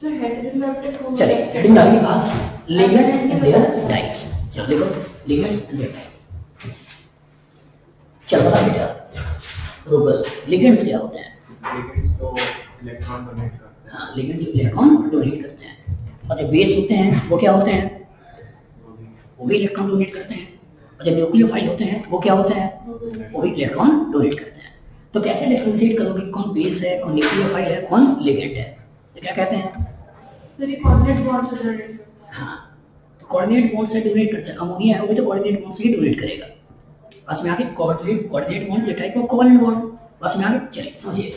So headings are like चलिए heading डालिए आज लिगेंड्स एंड देयर टाइप्स। चलो देखो लिगेंड्स एंड देयर टाइप। चलो बता बेटा रूबल लिगेंड्स क्या होते हैं? लिगेंड्स तो इलेक्ट्रॉन डोनेट करते हैं। हाँ लिगेंड्स इलेक्ट्रॉन डोनेट करते हैं। और जो बेस होते हैं वो क्या होते हैं? वो भी इलेक्ट्रॉन डोनेट करते हैं। और जो न्यूक्लियोफाइल होते हैं वो क्या होते हैं? वो भी इलेक्ट्रॉन डोनेट करते हैं। तो कैसे डिफरेंशिएट करोगे कौन बेस है, कौन न्यूक्लियोफाइल है, कौन लिगेंड है? तो क्या कहते हैं? सिर्फ कोऑर्डिनेट बॉन्ड से डोनेट करता है। हाँ तो कोऑर्डिनेट बॉन्ड से डोनेट करते हैं। अमोनिया है वो भी तो कोऑर्डिनेट बॉन्ड से ही डोनेट करेगा। बस में आगे कोऑर्डिनेट बॉन्ड ये टाइप ऑफ कोवलेंट बॉन्ड। बस में आगे चलिए समझिए।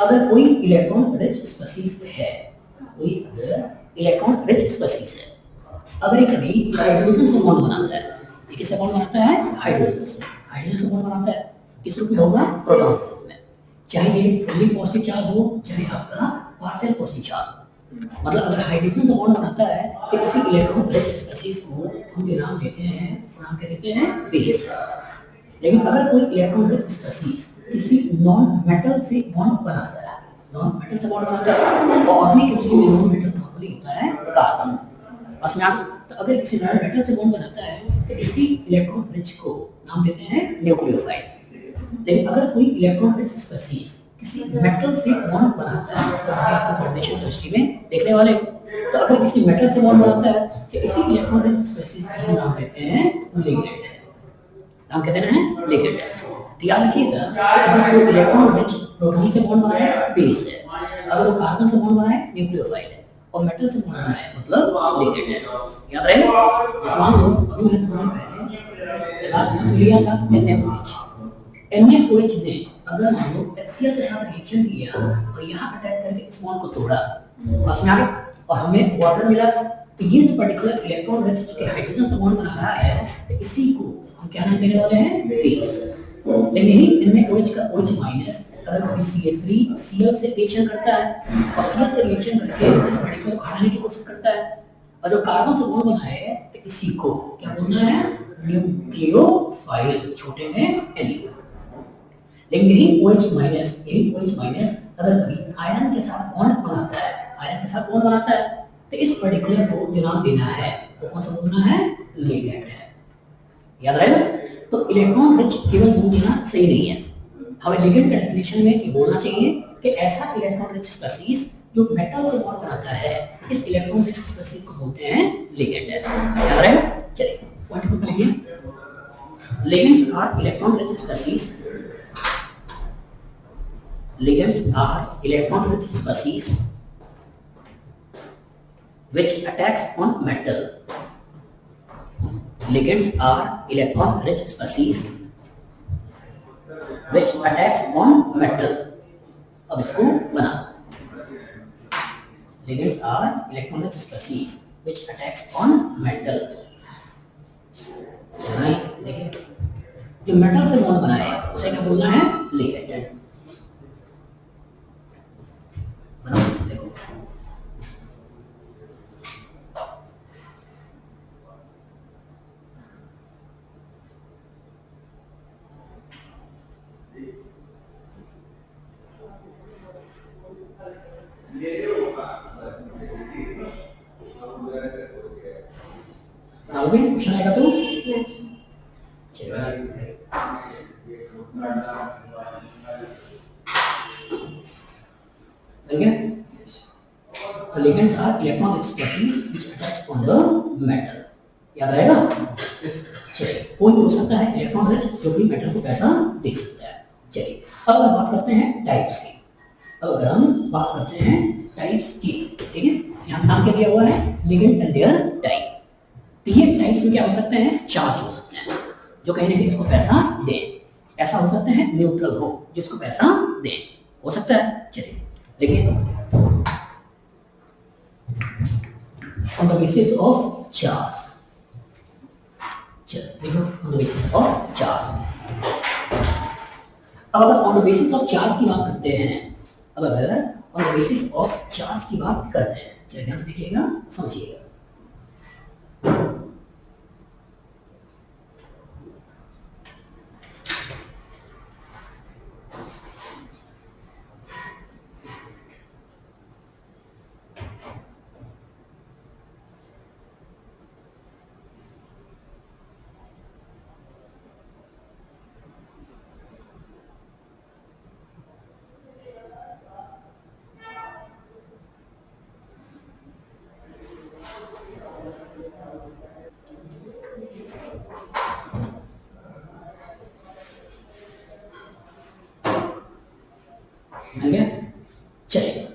अगर कोई इलेक्ट्रॉन रिच स्पीशीज है, कोई अगर इलेक्ट्रॉन रिच स्पीशीज है, अगर ये कभी हाइड्रोजन से बॉन्ड बनाता है, ये किससे बॉन्ड बनाता है? हाइड्रोजन से। हाइड्रोजन से बॉन्ड बनाता है किस रूप में होगा? प्रोटॉन रूप में। चाहे ये फुल्ली पॉजिटिव चार्ज हो, चाहे आपका पार्शियल पॉजिटिव चार्ज हो। मतलब अगर हाइड्रोजन से बॉन्ड बनाता है तो इसी इलेक्ट्रॉन रिच स्पीशीज को हम ये नाम देते हैं, नाम क्या देते हैं? बेस। लेकिन अगर कोई इलेक्ट्रॉन रिच स्पीशीज किसी नॉन मेटल से बॉन्ड बनाता है, नॉन मेटल से बॉन्ड बनाता है, और ऑर्गेनिक केमिस्ट्री में नॉन मेटल नॉर्मली होता है कार्बन। बस में तो अगर किसी नॉन मेटल से बॉन्ड बनाता है तो इसी इलेक्ट्रॉन रिच को नाम देते हैं न्यूक्लियोफाइल। लेकिन अगर कोई इलेक्ट्रॉन रिच स्पीशीज किसी मेटल से बॉन्ड बनाता है, तो आपको कोऑर्डिनेशन केमिस्ट्री में देखने वाले हो, तो अगर किसी मेटल से बॉन्ड बनाता है तो इसी इलेक्ट्रॉन रिच स्पीशीज को नाम देते हैं लिगेंड। नाम कहते हैं लिगेंड। तो याद रखिएगा अगर कोई इलेक्ट्रॉन रिच प्रोटॉन से बॉन्ड बनाए बेस है, अगर वो कार्बन से बॉन्ड बनाए न्यूक्लियोफाइल है, और मेटल से बॉन्ड बनाए मतलब लिगेंड है। याद रहेगा। जैसे मान लो अभी मैंने थोड़ा पहले लास्ट में लिया था NaOH। NaOH ने अगर मान लो HCl के साथ रिएक्शन किया और यहाँ अटैक करके इस बॉन्ड को तोड़ा, बस में आ गया और हमें वाटर मिला। तो ये जो पर्टिकुलर इलेक्ट्रॉन रिच जो हाइड्रोजन से बॉन्ड बना रहा है, तो इसी को हम क्या नाम देने वाले हैं? बेस। लेकिन यही NaOH का OH माइनस अगर कोई CH3 Cl से रिएक्शन करता है और Cl से रिएक्शन करके इस पर्टिकुलर को हटाने की कोशिश करता है, और जो कार्बन से बॉन्ड बना है तो इसी को क्या बोलना है? न्यूक्लियोफाइल, छोटे में NU। लेकिन यही OH माइनस अगर कभी आयरन के साथ बॉन्ड बनाता है, आयरन के साथ बॉन्ड बनाता है, तो इस पर्टिकुलर को जो नाम देना है वो कौन सा बोलना है? लिगेंड है। याद रहेगा। तो इलेक्ट्रॉन रिच केवल बोल देना सही नहीं है, हमें लिगेंड का डेफिनेशन में ये बोलना चाहिए कि ऐसा इलेक्ट्रॉन रिच स्पीशीज जो मेटल से बॉन्ड बनाता है, इस इलेक्ट्रॉन रिच स्पीशीज को बोलते हैं लिगेंड है। याद रहेगा। चलिए पॉइंट को लिखिए। Ligands are electron rich species. Ligands are electron-rich species which attacks on metal. Ligands are electron-rich species which attacks on metal. अब इसको बना। Ligands are electron-rich species which attacks on metal. चलिए देखिए जो मेटल से bond बना है उसे क्या बोलना है? लिगेंड। देखो बनाओगे क्वेश्चन आएगा तो Ligands are electron species which attacks on the metal. याद रहेगा। चलिए कोई भी हो सकता है इलेक्ट्रॉन रिच जो कि मेटल को पैसा दे सकता है। चलिए अब अगर बात करते हैं टाइप्स की। अब अगर हम बात करते हैं टाइप्स की, ठीक है, यहाँ नाम क्या दिया हुआ है? Ligand and their type. तो ये टाइप्स में क्या हो सकते हैं? चार्ज हो सकते हैं जो कहीं ना कहीं इसको पैसा दे। ऐसा हो सकता है न्यूट्रल हो जिसको पैसा दे, हो सकता है। चलिए देखिए on the basis of charge। चलो देखो on the basis of charge। अब अगर on the basis of charge की बात करते हैं, अब अगर on the basis of charge की बात करते हैं, चलिए ध्यान से देखिएगा, समझिएगा।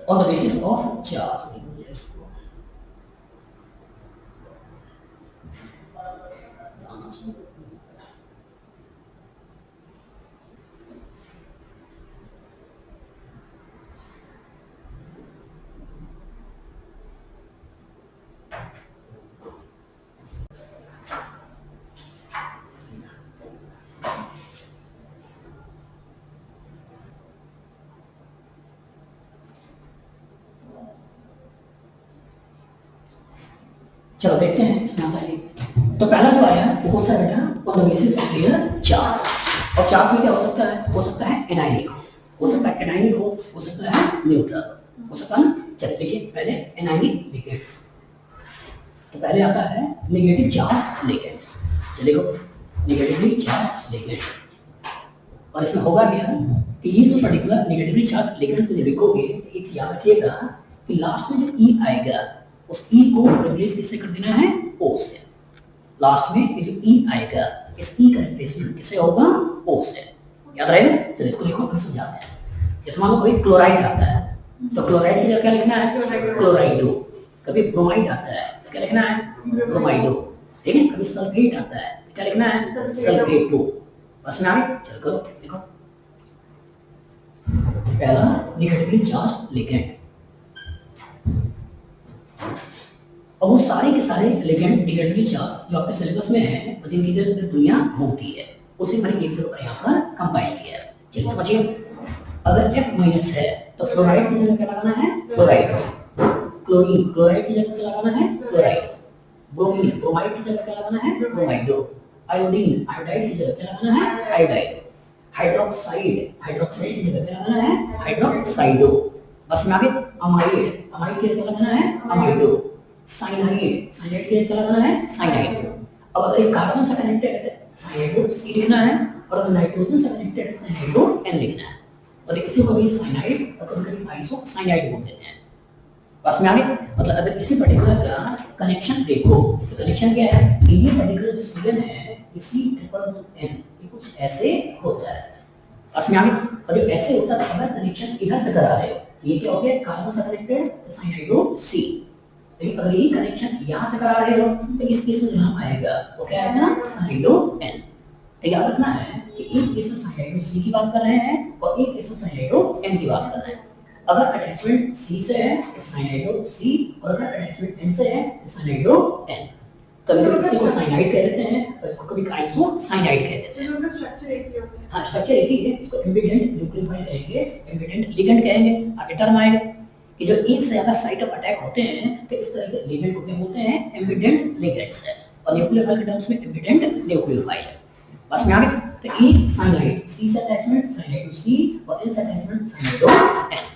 On the basis of charge. चलो देखते हैं इसमें आता है। तो पहला जो आया वो कौन सा बेटा, on the basis of their charge. और चार्ज में क्या हो सकता है, हो सकता है एनायनिक हो सकता है कैटायनिक हो सकता है न्यूट्रल हो सकता है ना। चलिए देखिए पहले एनायनिक लिगेंड्स। तो पहले आता है नेगेटिव चार्ज लिगेंड। चलिए नेगेटिवली चार्ज लिगेंड, और इसमें होगा क्या कि ये जो पर्टिकुलर नेगेटिवली चार्ज लिगेंड को जब लिखोगे एक चीज याद रखिएगा कि लास्ट में जो ई आएगा उस ई को रिप्लेस किससे कर देना है, ओ से। लास्ट में ये जो ई आएगा इस ई का रिप्लेसमेंट किससे होगा, ओ से। याद रहेगा। चलिए इसको लिखो, फिर समझाते हैं। जैसे मान लो कोई क्लोराइड आता है तो क्लोराइड की जगह क्या लिखना है, क्लोराइडो। कभी ब्रोमाइड आता है तो क्या लिखना है, ब्रोमाइडो। ठीक है। कभी सल्फेट आता है तो क्या लिखना है, सल्फेटो। बस में आए। चल करो देखो, पहला नेगेटिवली चार्ज लिगेंड। और वो सारे के सारे लिगेंड नेगेटिवली चार्ज जो आपके सिलेबस में है और जिनकी इधर दुनिया घूमती है उसी मैंने एक जगह पर यहाँ पर कंपाइल किया है। चलिए समझिए, अगर F माइनस है तो फ्लोराइड की जगह क्या लगाना है, फ्लोराइड। क्लोरीन क्लोराइड की जगह क्या लगाना है, क्लोराइड। ब्रोमीन ब्रोमाइड की जगह क्या लगाना है, ब्रोमाइडो। आयोडीन आयोडाइड की जगह क्या लगाना है, आयोडाइड। हाइड्रोक्साइड हाइड्रोक्साइड की जगह क्या लगाना है, हाइड्रोक्साइडो। बस में आगे अमाइड अमाइड की जगह क्या लगाना है, अमाइडो। साइनाइड साइनाइड की जगह क्या लगाना है, साइनाइड। अब अगर ये कार्बन से कनेक्टेड है साइनाइडो सी लिखना है, और अगर नाइट्रोजन से कनेक्टेड है साइनाइडो एन लिखना है। और इसी को भी साइनाइड और कभी आइसो साइनाइड बोल देते हैं। बस में आगे। मतलब अगर इसी पर्टिकुलर का कनेक्शन देखो तो कनेक्शन क्या है कि ये पर्टिकुलर जो सीएन है इसी ट्रिपल एन ये कुछ ऐसे होता है। बस में आगे। और जब ऐसे होता है तो अगर कनेक्शन इधर से करा रहे हो ये क्या हो गया, कार्बन से कनेक्टेड साइनाइडो सी। लेकिन अगर ये कनेक्शन यहाँ से करा रहे हो तो इस केस में जो नाम आएगा वो क्या आएगा, साइनाइडो एन। तो याद रखना है कि एक केस में साइनाइडो सी की बात कर रहे हैं और एक केस में साइनाइडो एन की बात कर रहे हैं। अगर अटैचमेंट सी से है तो साइनाइडो सी, और अगर अटैचमेंट एन से है तो साइनाइडो एन। कभी कभी किसी को साइनाइड कह देते हैं और इसको कभी आइसो साइनाइड कह देते हैं। इनका स्ट्रक्चर एक ही होता है। हाँ स्ट्रक्चर एक ही है। इसको एम्बिडेंट न्यूक्लियोफाइल कहेंगे, एम्बिडेंट लिगेंड कहेंगे। आगे टर्म आएगा कि जो एक से ज्यादा साइट ऑफ अटैक होते हैं तो इस तरह के लिगेंड को क्या बोलते हैं, एम्बिडेंट लिगेंड्स है। और न्यूक्लियोफाइल के टर्म्स में एम्बिडेंट न्यूक्लियोफाइल है। बस में आगे। तो ई साइनाइड सी से अटैचमेंट साइनाइडो सी और एन से अटैचमेंट साइनाइडो एन।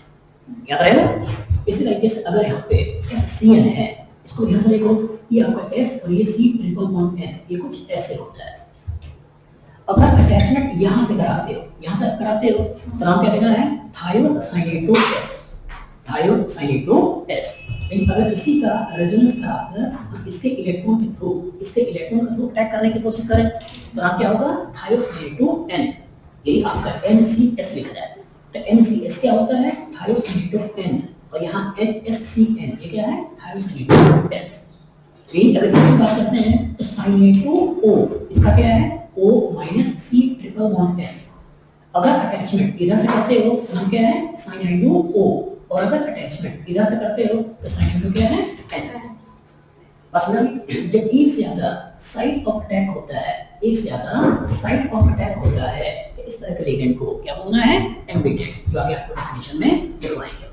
याद रहेगा। इसी तरीके से अगर यहाँ पे SCN है इसको ध्यान से देखो, ये आपका S और ये C ट्रिपल बॉन्ड N ये कुछ ऐसे होता है। अगर अटैचमेंट यहाँ से कराते हो तो नाम क्या देना है, थायोसाइनेटो S। Thiocyanato S। लेकिन अगर इसी का रेजोनेंस कराकर हम इसके इलेक्ट्रॉन के थ्रू अटैक करने की कोशिश करें तो नाम क्या होगा, थायोसाइनेटो N। यही आपका NCS लिखा है। तो NCS क्या होता है, थायोसाइनेटो N। और यहाँ NSCN ये क्या है, थायोसाइनेटो S। यही अगर इसकी बात करते हैं तो साइनेटो O इसका क्या है, O minus C triple bond N। अगर अटैचमेंट इधर से करते हो तो नाम क्या है, साइनाइडो O, और अगर अटैचमेंट इधर से करते हो तो साइनाइडो क्या है, N। बस जब एक से ज्यादा साइट ऑफ अटैक होता है तो इस तरह के लिगेंड को क्या बोलना है, एम्बिडेंट, जो आगे आपको डेफिनेशन में दिखाएंगे।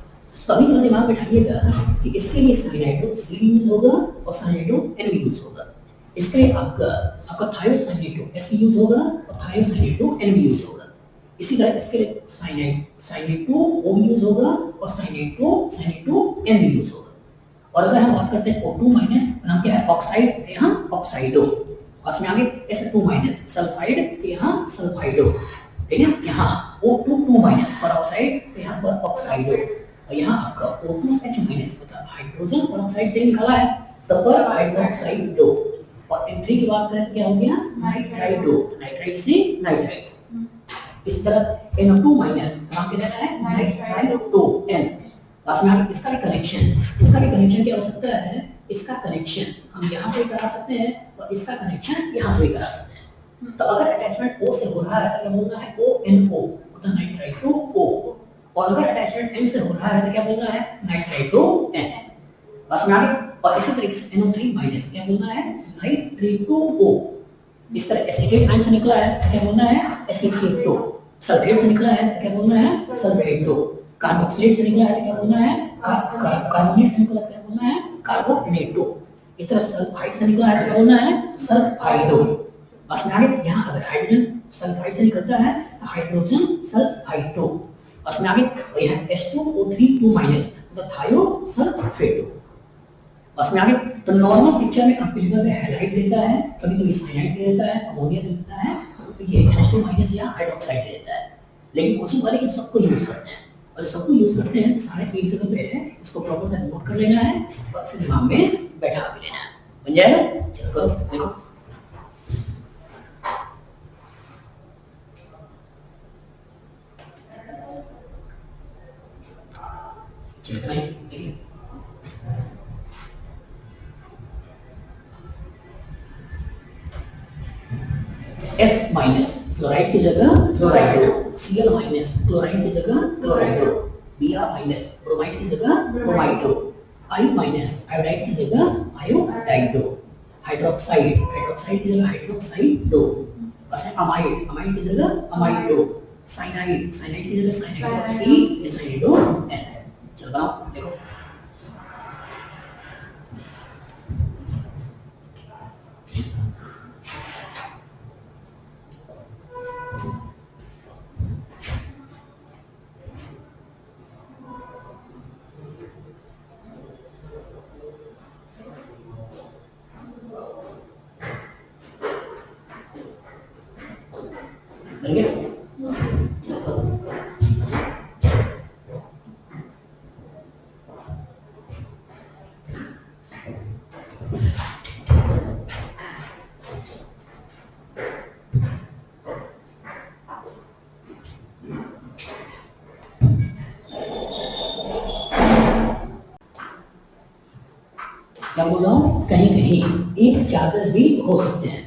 तो अभी थोड़ा दिमाग बिठाइएगा कि इसके लिए साइनाइडो सी यूज होगा और साइनाइडो एन भी यूज होगा। इसके लिए आपका थायोसाइनेटो S यूज होगा और थायोसाइनेटो एन भी यूज होगा। इसी तरह इसके लिए साइनेटो O भी यूज होगा और साइनेटो एन भी यूज होगा। और अगर हम बात करते हैं O2 माइनस नाम क्या है, ऑक्साइड, यहाँ ऑक्साइडो। उसमें आगे S2 माइनस सल्फाइड, यहाँ सल्फाइडो। ठीक है। यहाँ O2 माइनस पर ऑक्साइड, यहाँ पर ऑक्साइडो। और यहाँ आपका O2H माइनस मतलब हाइड्रोजन पर ऑक्साइड से निकाला है तब पर हाइड्रोक्साइडो। और N3 की बात करें क्या हो गया, नाइट्राइडो, नाइट्राइड से नाइट्राइड। इस तरह NO2 माइनस नाम क्या है, नाइट्राइडो N। बस में आगे इसका भी कनेक्शन क्या हो सकता है, इसका कनेक्शन हम यहाँ से भी करा सकते हैं और इसका कनेक्शन यहाँ से भी करा सकते हैं। तो अगर अटैचमेंट O से हो रहा है तो क्या बोलना है ONO, मतलब नाइट्राइट टू O, और अगर अटैचमेंट N से हो रहा है तो क्या बोलना है नाइट्राइट टू N। बस में आगे और इसी तरीके से NO3 माइनस क्या बोलना है नाइट्रेट टू O। इस तरह एसिटेट आयन से निकला है तो क्या बोलना है एसिटेटो, सल्फेट से निकला है तो क्या बोलना है सल्फेटो, कार्बोक्सिलेट से निकला है तो क्या बोलना है कार्बोनेट से निकला है क्या बोलना है कार्बोनेटो। इस तरह सल्फाइड से निकला है तो क्या बोलना है सल्फाइडो। बस में आगे यहाँ अगर हाइड्रोजन सल्फाइड से निकलता है तो हाइड्रोजन सल्फाइडो। बस में आगे यहाँ H2O3 माइनस मतलब थायोसल्फेटो। बस में आगे तो नॉर्मल पिक्चर में कंपेरेबल में हैलाइड देता है, कभी-कभी साइनाइड दे देता है, अमोनिया दे देता है, तो ये NH2 माइनस या हाइड्रोक्साइड दे देता है। लेकिन कोचिंग वाले इन सबको यूज करते हैं और सबको यूज करते हैं सारे एक जगह पे है, इसको प्रॉपर तरह नोट कर लेना है और इसे दिमाग में बैठा भी लेना है। बन जाएगा? चलो करो देखो। चलो भाई देखिए F माइनस फ्लोराइड की जगह फ्लोराइडो, Cl माइनस क्लोराइड की जगह क्लोराइडो, Br माइनस ब्रोमाइड की जगह ब्रोमाइडो, I माइनस आयोडाइड की जगह आयोडाइडो, हाइड्रोक्साइड की जगह हाइड्रोक्साइडो, बस है अमाइड की जगह अमाइडो, साइनाइड की जगह साइनाइडो, C साइनाइडो N। चलो बनाओ देखो। बन गया? क्या बोल रहा हूँ, कहीं कहीं एक चार्जेस भी हो सकते हैं,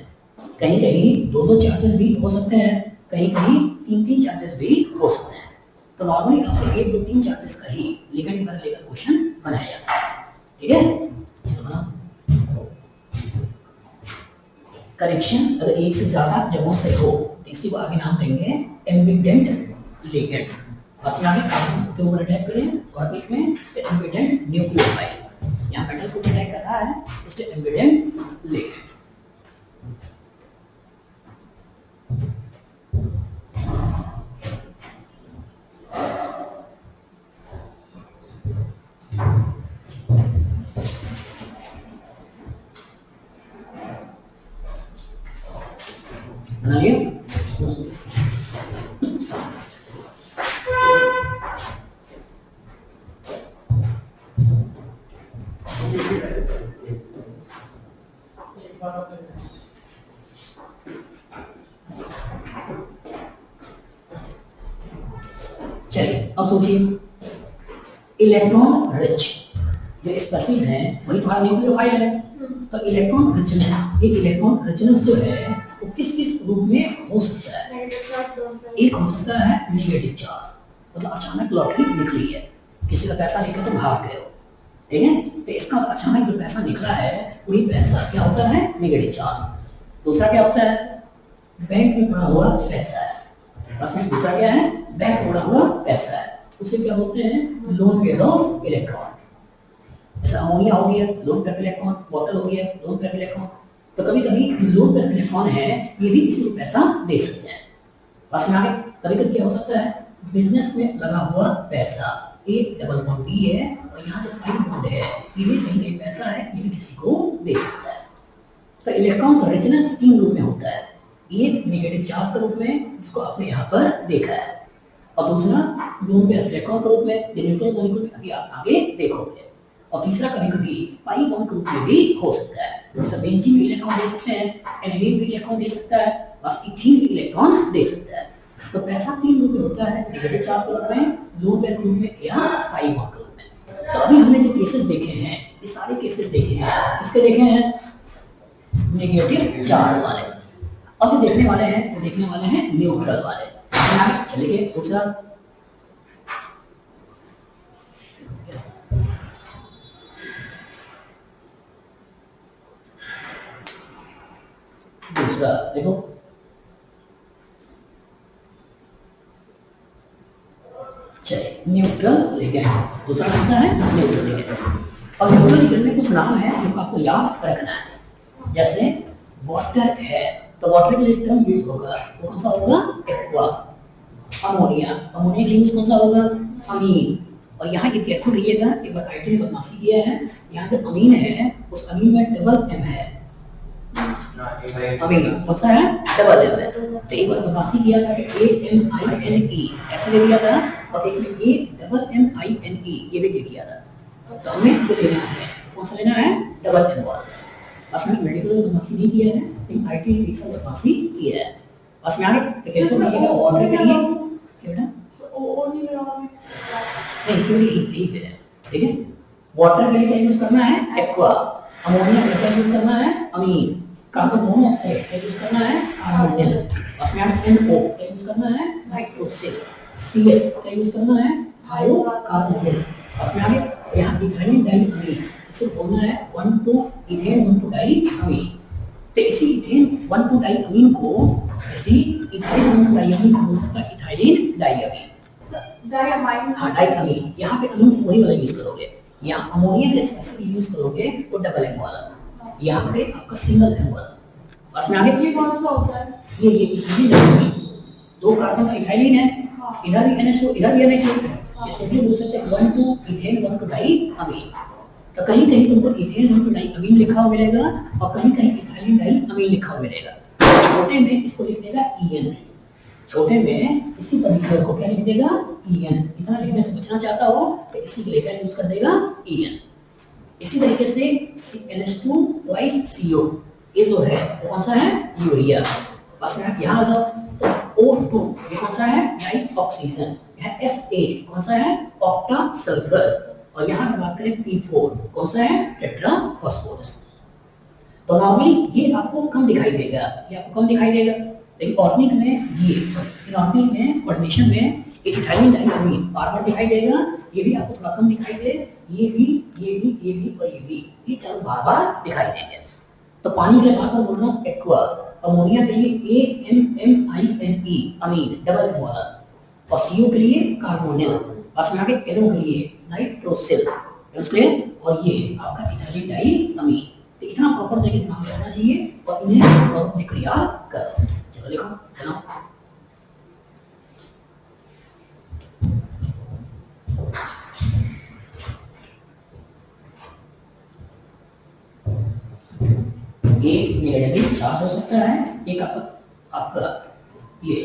कहीं कहीं दो चार्जेस भी हो सकते हैं, कहीं कहीं तीन चार्जेस भी हो सकते हैं। तो नॉर्मली आपसे 1 2 3 चार्जेस का ही लिगेंड पर लेकर क्वेश्चन बनाया जाता है। ठीक है, चलो बनाओ। कनेक्शन अगर एक से ज्यादा जगहों से हो तो इसी को आगे नाम देंगे एम्बिडेंट लिगेंड। बस यहाँ पे कार्बन के ऊपर अटैक करें और बीच में एम्बिडेंट न्यूक्लियोटाइड, यहाँ मेटल को अटैक कर रहा है इसलिए एम्बिडेंट लिगेंड। बना लिया? चलिए अब सोचिए, इलेक्ट्रॉन रिच जो स्पेसीज है वही तुम्हारा न्यूक्लियोफाइल है, तो इलेक्ट्रॉन रिचनेस, ये इलेक्ट्रॉन रिचनेस जो है वो किस किस रूप में हो सकता है? एक हो सकता है नेगेटिव चार्ज, मतलब अचानक लॉटरी निकली है, किसी का पैसा लेकर तो भाग गए हो, ठीक है, तो इसका अचानक जो पैसा निकला है वही पैसा क्या होता है नेगेटिव चार्ज। दूसरा क्या होता है, बैंक में पड़ा हुआ पैसा है, बस में दूसरा क्या है बैंक में पड़ा हुआ पैसा है, उसे क्या बोलते हैं लोन पेयर ऑफ इलेक्ट्रॉन। जैसे अमोनिया हो गया लोन पेयर इलेक्ट्रॉन, वाटर हो गया लोन पेयर इलेक्ट्रॉन, तो कभी कभी जो लोन पेयर इलेक्ट्रॉन है ये भी किसी को पैसा दे सकते हैं। बस में आगे कभी कभी क्या हो सकता है, बिजनेस में लगा हुआ पैसा, एक डबल बॉन्ड बी है और यहाँ जो पाई बॉन्ड है ये भी कहीं कहीं पैसा है, ये भी किसी को दे सकता है। तो इलेक्ट्रॉन का रिचनेस 3 रूप में होता है, एक नेगेटिव चार्ज के रूप में जिसको आपने यहाँ पर देखा है, और दूसरा लोन पेयर इलेक्ट्रॉन के रूप में जो न्यूट्रल मॉलिक्यूल में अभी आप आगे देखोगे, और तीसरा कभी कभी पाई बॉन्ड के रूप में भी हो सकता है। जैसे बेंजीन भी इलेक्ट्रॉन दे सकते हैं, एनिलीन भी इलेक्ट्रॉन दे सकता है, बस इथीन भी इलेक्ट्रॉन दे सकता है। तो पैसा 3 रूप में होता है, नेगेटिव चार्ज के रूप में, लोन पेयर के रूप में या पाई बॉन्ड के रूप में। तो अभी हमने जो केसेस देखे हैं, ये सारे केसेस देखे हैं, किसके देखे हैं? नेगेटिव चार्ज वाले। अब जो देखने वाले हैं वो देखने वाले हैं न्यूट्रल वाले। चलिए दूसरा, देखो चलिए न्यूट्रल लिगेंड। दूसरा कौन सा है? Neutral ligand. और न्यूट्रल लिगेंड में कुछ नाम है जो आपको याद रखना है। जैसे वाटर है तो वाटर के लिए टर्म यूज होगा, वो कौन सा होगा? एक्वा। अमोनिया, अमोनिया का यूज कौन सा होगा? अमीन। और यहाँ ये केयरफुल रहिएगा, एक बार आईटी ने बदमाशी किया है, यहाँ जो अमीन है उस अमीन में डबल एम है। अमीन कौन सा है? डबल एम है। तो एक बार बदमाशी किया था कि AMINE ऐसे ले लिया था, और एक में AMMINE ये भी दे दिया था। तो हमें जो लेना है कौन सा लेना है? डबल एम वाला। असल में मेडिकल में बदमाशी नहीं किया है, लेकिन आईटी ने एक साथ बदमाशी किया है। असल में आगे कैसे रहिएगा, वाटर के लिए क्या बेटा? नहीं क्यों यही पे है, ठीक है? वाटर के लिए क्या यूज करना है? एक्वा। अमोनिया के लिए क्या यूज करना है? अमीन। कार्बन मोनोऑक्साइड क्या यूज करना है? कार्बोनिल। उसमें NO क्या यूज करना है? नाइट्रोसिल। CS क्या यूज करना है? थायोकार्बोनिल। उसमें आगे यहाँ इथाइलिन डाइअमीन, इसे बोलना है 1,2 इथेन 1,2 डाइअमीन। तो इसी इथेन 1,2 डाइअमीन को इसी इथाइल 1,2 डाइअमीन को बोल सकता है इथाइलिन डाइअमीन। डाइअमाइन। हाँ डाइअमीन। यहाँ पे अमीन वही वाला यूज करोगे, यहाँ अमोनिया का स्पेसिफिक यूज करोगे वो डबल एम वाला, यहाँ पे आपका सिंगल एम वाला। बस में आगे ये कौन सा होता है? ये इथाइलिन डाइअमीन, दो कार्बन का इथाइलिन है, इधर भी NH2 इधर भी NH2, ये सिंपली बोल सकते हैं 1,2 इथेन 1,2 डाइअमीन। तो कहीं कहीं तुमको इथेन 1,2 डाइअमीन लिखा हुआ मिलेगा और कहीं कहीं इथाइलिन डाइअमीन लिखा हुआ मिलेगा। छोटे में इसको लिख देगा EN, छोटे में इसी पर्टिकुलर को क्या लिख देगा? EN। इतना लिखने से बचना चाहता हो तो इसी के लिए क्या यूज कर देगा? EN। इसी तरीके से NH2 twice CO, ये जो है वो कौन सा है? यूरिया। बस में यहाँ आ जाओ तो O2 ये कौन सा है? Die oxygen. यहाँ SA कौन सा है? Octa sulphur. और यहाँ बात करें P4 कौन सा है? Tetra phosphorus. तो नॉर्मली ये आपको कम दिखाई देगा, ये आपको कम दिखाई देगा, लेकिन ऑर्गेनिक में ये इनऑर्गेनिक में कोऑर्डिनेशन में एक इथाइलिन डाइअमीन बार-बार दिखाई देगा, ये भी आपको थोड़ा कम दिखाई दे, ये भी और ये भी, ये चारों बार-बार दिखाई देंगे। तो पानी के बाद मैं बोल रहा हूँ एक्वा। अमोनिया के लिए AMMINE अमीन डबल एम वाला, और CO के लिए कार्बोनिल, और आगे NO के लिए नाइट्रोसिल, और ये आपका इथाइलिन डाइअमीन। तो इतना प्रॉपर तरीके से नाम रखना चाहिए और इन्हें प्रॉपर लिख याद करो। चलो लिखो चलो। एक नेगेटिव चार्ज हो सकता है, एक आपका ये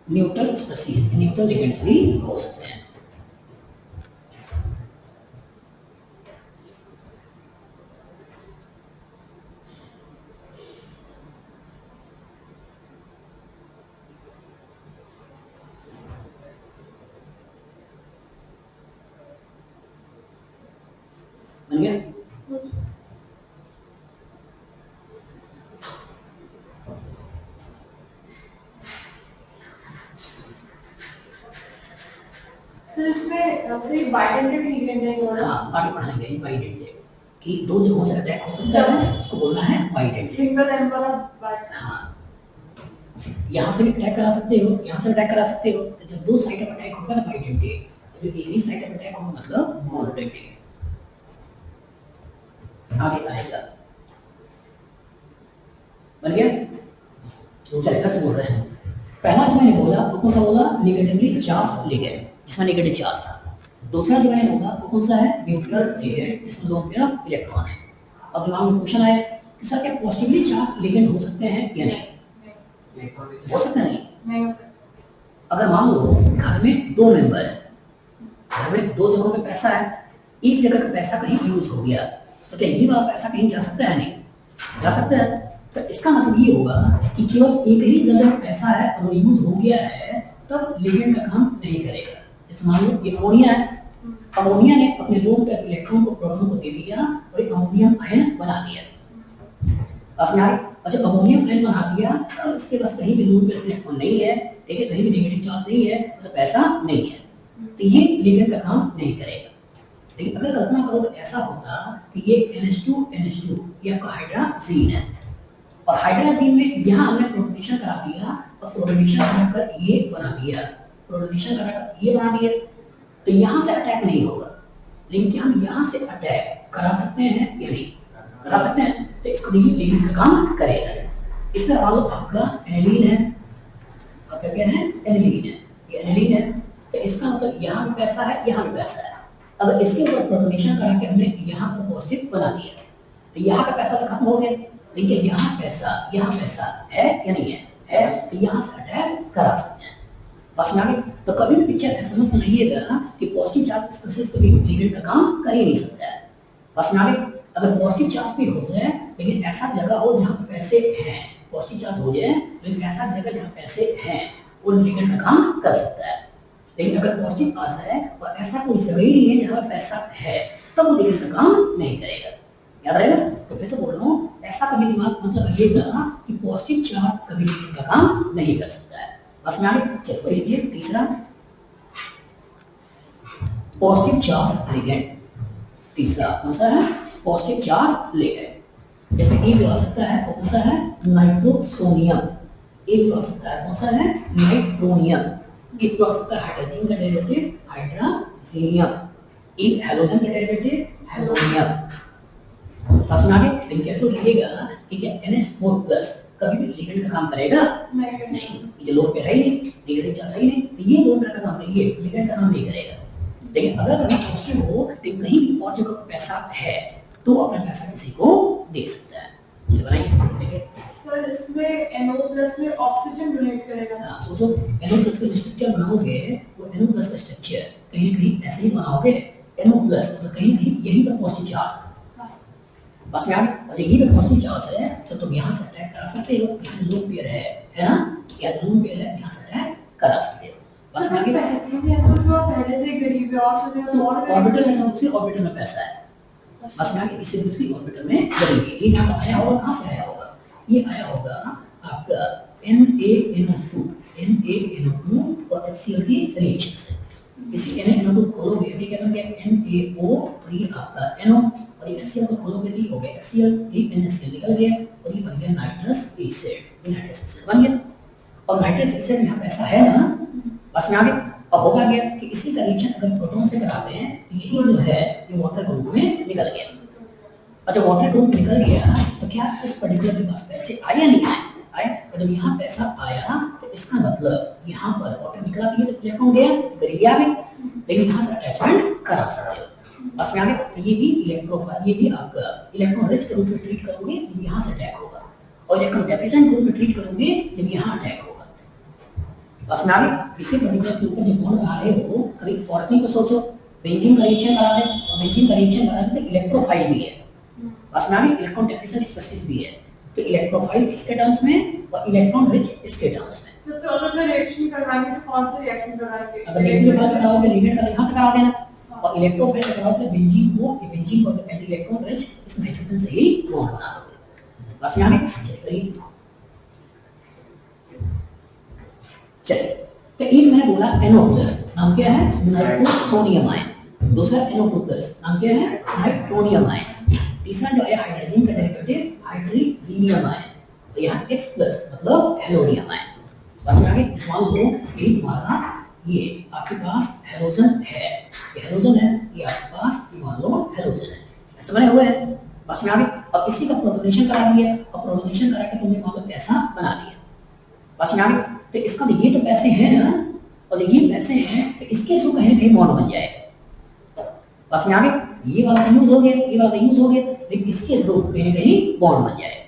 न्यूट्रल स्पीशीज न्यूट्रल लिगेंड्स भी हो सकते हैं। बन गया? सर इसमें सिर्फ बाइडेंटेड लिगेंड है और हाँ आगे पढ़ाएंगे बाइडेंटेड कि दो जगहों से अटैक हो सकता है, उसको बोलना है बाइडेंटेड। सिंगल एम वाला बाइड। हाँ यहाँ से भी अटैक करा सकते हो, यहाँ से अटैक करा सकते हो। जब दो साइड पर अटैक होगा ना बाइडेंटेड, तो एक ही साइड पर अटैक होगा मतलब मोनोडेंटेड। आगे आएगा। बन गया? चलिए फिर से बोल रहे हैं। पहला जो मैंने बोला वो कौन सा बोला? नेगेटिवली चार्ज लिगेंड, जिसमें नेगेटिव चार्ज था। दूसरा जो मैंने बोला वो कौन सा है? न्यूट्रल लिगेंड, जिसमें दोनों तरफ इलेक्ट्रॉन है। अब जवाब में क्वेश्चन आया कि सर क्या पॉजिटिवली चार्ज लिगेंड हो सकते हैं या नहीं? हो सकता नहीं हो सकता। अगर मान लो घर में दो मेंबर है, घर में दो जगहों पे पैसा है, एक जगह का पैसा कहीं यूज हो गया, तो क्या ये वाला पैसा कहीं जा सकता है? नहीं जा सकता है। तो इसका मतलब ये होगा कि केवल एक ही जगह पैसा है और वो यूज हो गया है, तब लिगेंड का काम नहीं करेगा। जैसे मान लो ये अमोनिया है, अमोनिया ने अपने लोन पे इलेक्ट्रॉन को प्रोटॉन को दे दिया और एक अमोनियम आयन बना दिया। बस में अच्छा अमोनियम आयन बना दिया, अब इसके पास कहीं भी लोन पे इलेक्ट्रॉन नहीं है, ठीक है, कहीं भी नेगेटिव चार्ज नहीं है, मतलब पैसा नहीं है, तो ये लिगेंड का काम नहीं करेगा। लेकिन अगर कल्पना करो तो ऐसा होता कि ये NH2 ये आपका हाइड्राजीन है और हाइड्राजीन में यहाँ हमने प्रोटोनेशन करा दिया और प्रोटोनेशन कराकर ये बना दिया, प्रोटोनेशन कराकर ये बना दिया, तो यहाँ से अटैक नहीं होगा। लेकिन क्या हम यहाँ से अटैक करा सकते हैं या नहीं करा सकते हैं? तो इसको देखिए लिगेंड का काम करेगा। इसका मान लो आपका एनिलीन है, आपका क्या है एनिलीन है, ये एनिलीन है, तो इसका मतलब यहाँ भी पैसा है, यहाँ भी पैसा है। अगर इसके ऊपर प्रोटोनेशन करा के हमने यहाँ पर पॉजिटिव बना दिया तो यहाँ का पैसा तो खत्म हो गया, लेकिन यहाँ पैसा है या नहीं है, तो यहाँ से अटैक करा सकते हैं। बस में आगे तो कभी भी पिक्चर ऐसा मत बनाइएगा कि पॉजिटिव चार्ज स्पेसिस कभी लिगेंड का काम कर ही नहीं सकता है। बस में आगे अगर पॉजिटिव चार्ज भी हो जाए लेकिन ऐसा जगह हो जहाँ पे पैसे हैं, पॉजिटिव चार्ज हो जाए लेकिन ऐसा जगह जहाँ पैसे हैं वो लिगेंड का काम कर सकता है। लेकिन अगर पॉजिटिव आ जाए और ऐसा कोई जगह ही नहीं है जहाँ पैसा है तब वो लिगेंड का काम नहीं करेगा। याद रहेगा? तो फिर से बोल रहा हूँ, ऐसा कभी दिमाग मतलब रखिएगा कि पॉजिटिव चार्ज कभी लिगेंड का काम नहीं कर सकता है। बस में आगे चलो वही लिखिए तीसरा पॉजिटिव चार्ज लिगेंड। तीसरा कौन सा है? Positive charge ligand. इसमें एक जो आ सकता है वो कौन सा है? नाइट्रोसोनियम। एक जो आ सकता है कौन सा है? नाइट्रोनियम। एक जो आ सकता है हाइड्रोजन का डेरिवेटिव हाइड्रोजीनियम। एक हैलोजन का डेरिवेटिव हैलोनियम। बस में आगे लेकिन कैसे लिखिएगा कि क्या NH4+ कभी भी लिगेंड का काम करेगा नहीं, ये लोड पे है ही नहीं, नेगेटिव चार्ज है ही नहीं, तो ये लोड का काम नहीं, ये लिगेंड का काम नहीं करेगा। लेकिन अगर कभी पॉजिटिव हो तो कहीं भी और जगह पर पैसा है तो अपना पैसा किसी को दे सकता है। चलिए बनाइए देखिए सर इसमें NO+ में ऑक्सीजन डोनेट करेगा। हाँ सोचो NO+ का स्ट्रक्चर बनाओगे वो NO+ का स्ट्रक्चर कहीं ना कहीं ऐसे ही बनाओगे NO+ तो कहीं कहीं यही पर पॉजिटिव चार्ज है। बस यार अच्छा ये भी पॉजिटिव चार्ज है तो तुम यहाँ से अटैक करा सकते हो, यहाँ लोन पेयर है ना, या लोन पेयर है यहाँ से अटैक करा सकते हो। बस में आगे पहले से गरीब है और ऑर्बिटल में सबसे ऑर्बिटल में पैसा है। बस में आगे इससे दूसरी ऑर्बिटल में गरीबी, ये जहाँ से आया होगा कहाँ से आया होगा? ये आया होगा आपका NaNO2 और HCl के रिएक्शन से। इसी NaNO2 खोलोगे ये क्या बन गया NaO और ये आपका NO और ये HCl को खोलोगे तो ये हो गया HCl, ये NaCl निकल गया और ये बन गया नाइट्रस एसिड, ये नाइट्रस एसिड बन गया। और नाइट्रस एसिड यहाँ पैसा है ना, बस में आगे अब होगा क्या कि इसी का रिएक्शन अगर प्रोटॉन से कराते हैं तो यही जो है ये वाटर ग्रुप में निकल गया। अच्छा वाटर ग्रुप निकल गया तो क्या इस पर्टिकुलर के पास पैसे आए या नहीं आए? और जब यहाँ पैसा आया तो इसका मतलब यहाँ पर वाटर निकला तो ये तो इलेक्ट्रॉन गया, गरीबी आ गई, लेकिन यहाँ से अटैचमेंट करा सकते हो। बस में आगे ये भी इलेक्ट्रोफाइल, ये भी आपका इलेक्ट्रॉन रिच के रूप में ट्रीट करोगे जब यहाँ से अटैक होगा और इलेक्ट्रॉन डेफिशिएंट के रूप में ट्रीट करोगे जब यहाँ अटैक होगा। बस में आगे इसी पर्टिकुलर के ऊपर जब बॉन्ड बना रहे हो कभी ऑर्गेनिक को सोचो, बेंजीन का रिएक्शन करा दे और बेंजीन का रिएक्शन बनाने तो इलेक्ट्रोफाइल भी है, बस में आगे इलेक्ट्रॉन डेफिशिएंट स्पेसिस भी है, तो इलेक्ट्रोफाइल इसके टर्म्स में और इलेक्ट्रॉन रिच इसके टर्म्स में। सर तो अगर मैं रिएक्शन करवाएंगे तो कौन सा रिएक्शन करवाएंगे? अगर लिगेंड का कराओगे लिगेंड का यहाँ से करा देना और इलेक्ट्रोफाइल का कराओगे बेंजीन को, ये बेंजीन को एज इलेक्ट्रॉन रिच इस नाइट्रोजन से ही बॉन्ड बना दोगे। बस में आगे चलिए चलिए तो एक मैंने बोला NO+ नाम क्या है? Nitrosonium ion. दूसरा NO2+ नाम क्या है? Nitronium ion. तीसरा जो है हाइड्रोजन का डेरिवेटिव हाइड्रोजीनियम आयन, तो यहाँ X+ मतलब हेलोनियम आयन। बस में आगे मान लो ये तुम्हारा ये आपके पास हेलोजन है, ये हेलोजन है, ये आपके पास ये मान लो हेलोजन है, ऐसे बने हुए हैं। बस में आगे अब इसी का प्रोटोनेशन करा दिया और प्रोटोनेशन करा के तुमने मान लो पैसा बना दिया। बस में आगे तो इसका ये तो पैसे हैं ना और ये पैसे हैं तो इसके थ्रू कहीं ना कहीं बॉन्ड बन जाएगा। बस में आगे ये वाला यूज हो गया, ये वाला यूज हो गया, लेकिन इसके थ्रू कहीं ना कहीं बॉन्ड बन जाएगा।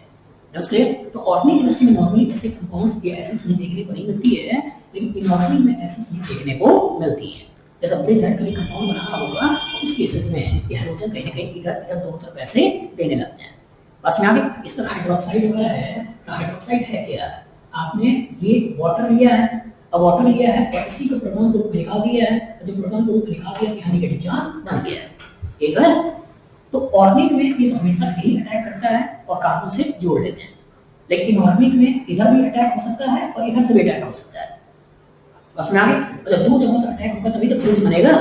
क्लियर? तो ऑर्गेनिक केमिस्ट्री में नॉर्मली ऐसे कंपाउंड्स या ऐसी चीजें देखने को नहीं मिलती है, लेकिन इनऑर्गेनिक में ऐसी चीजें देखने को मिलती है। जैसे अपने साइड कभी कंपाउंड बनाना होगा उस केसेस में ये हाइड्रोजन कहीं ना कहीं इधर इधर दोनों तरफ ऐसे देने लगते हैं। बस में आगे इस तरह हाइड्रोक्साइड वगैरह है, तो हाइड्रोक्साइड है क्या? आपने ये वाटर लिया है अब ऑटो ने किया है और इसी को प्रोटॉन ग्रुप में निकाल दिया है, जब प्रोटॉन ग्रुप में निकाल दिया यहाँ नेगेटिव चार्ज बन गया है, ठीक है। तो ऑर्बिट में ये तो हमेशा यही अटैक करता है और कार्बन से जोड़ लेते हैं, लेकिन इनऑर्बिट में इधर भी अटैक हो सकता है और इधर से भी अटैक हो सकता है। बस में आगे जब दो जगहों से अटैक होगा तभी तो फ्यूज बनेगा,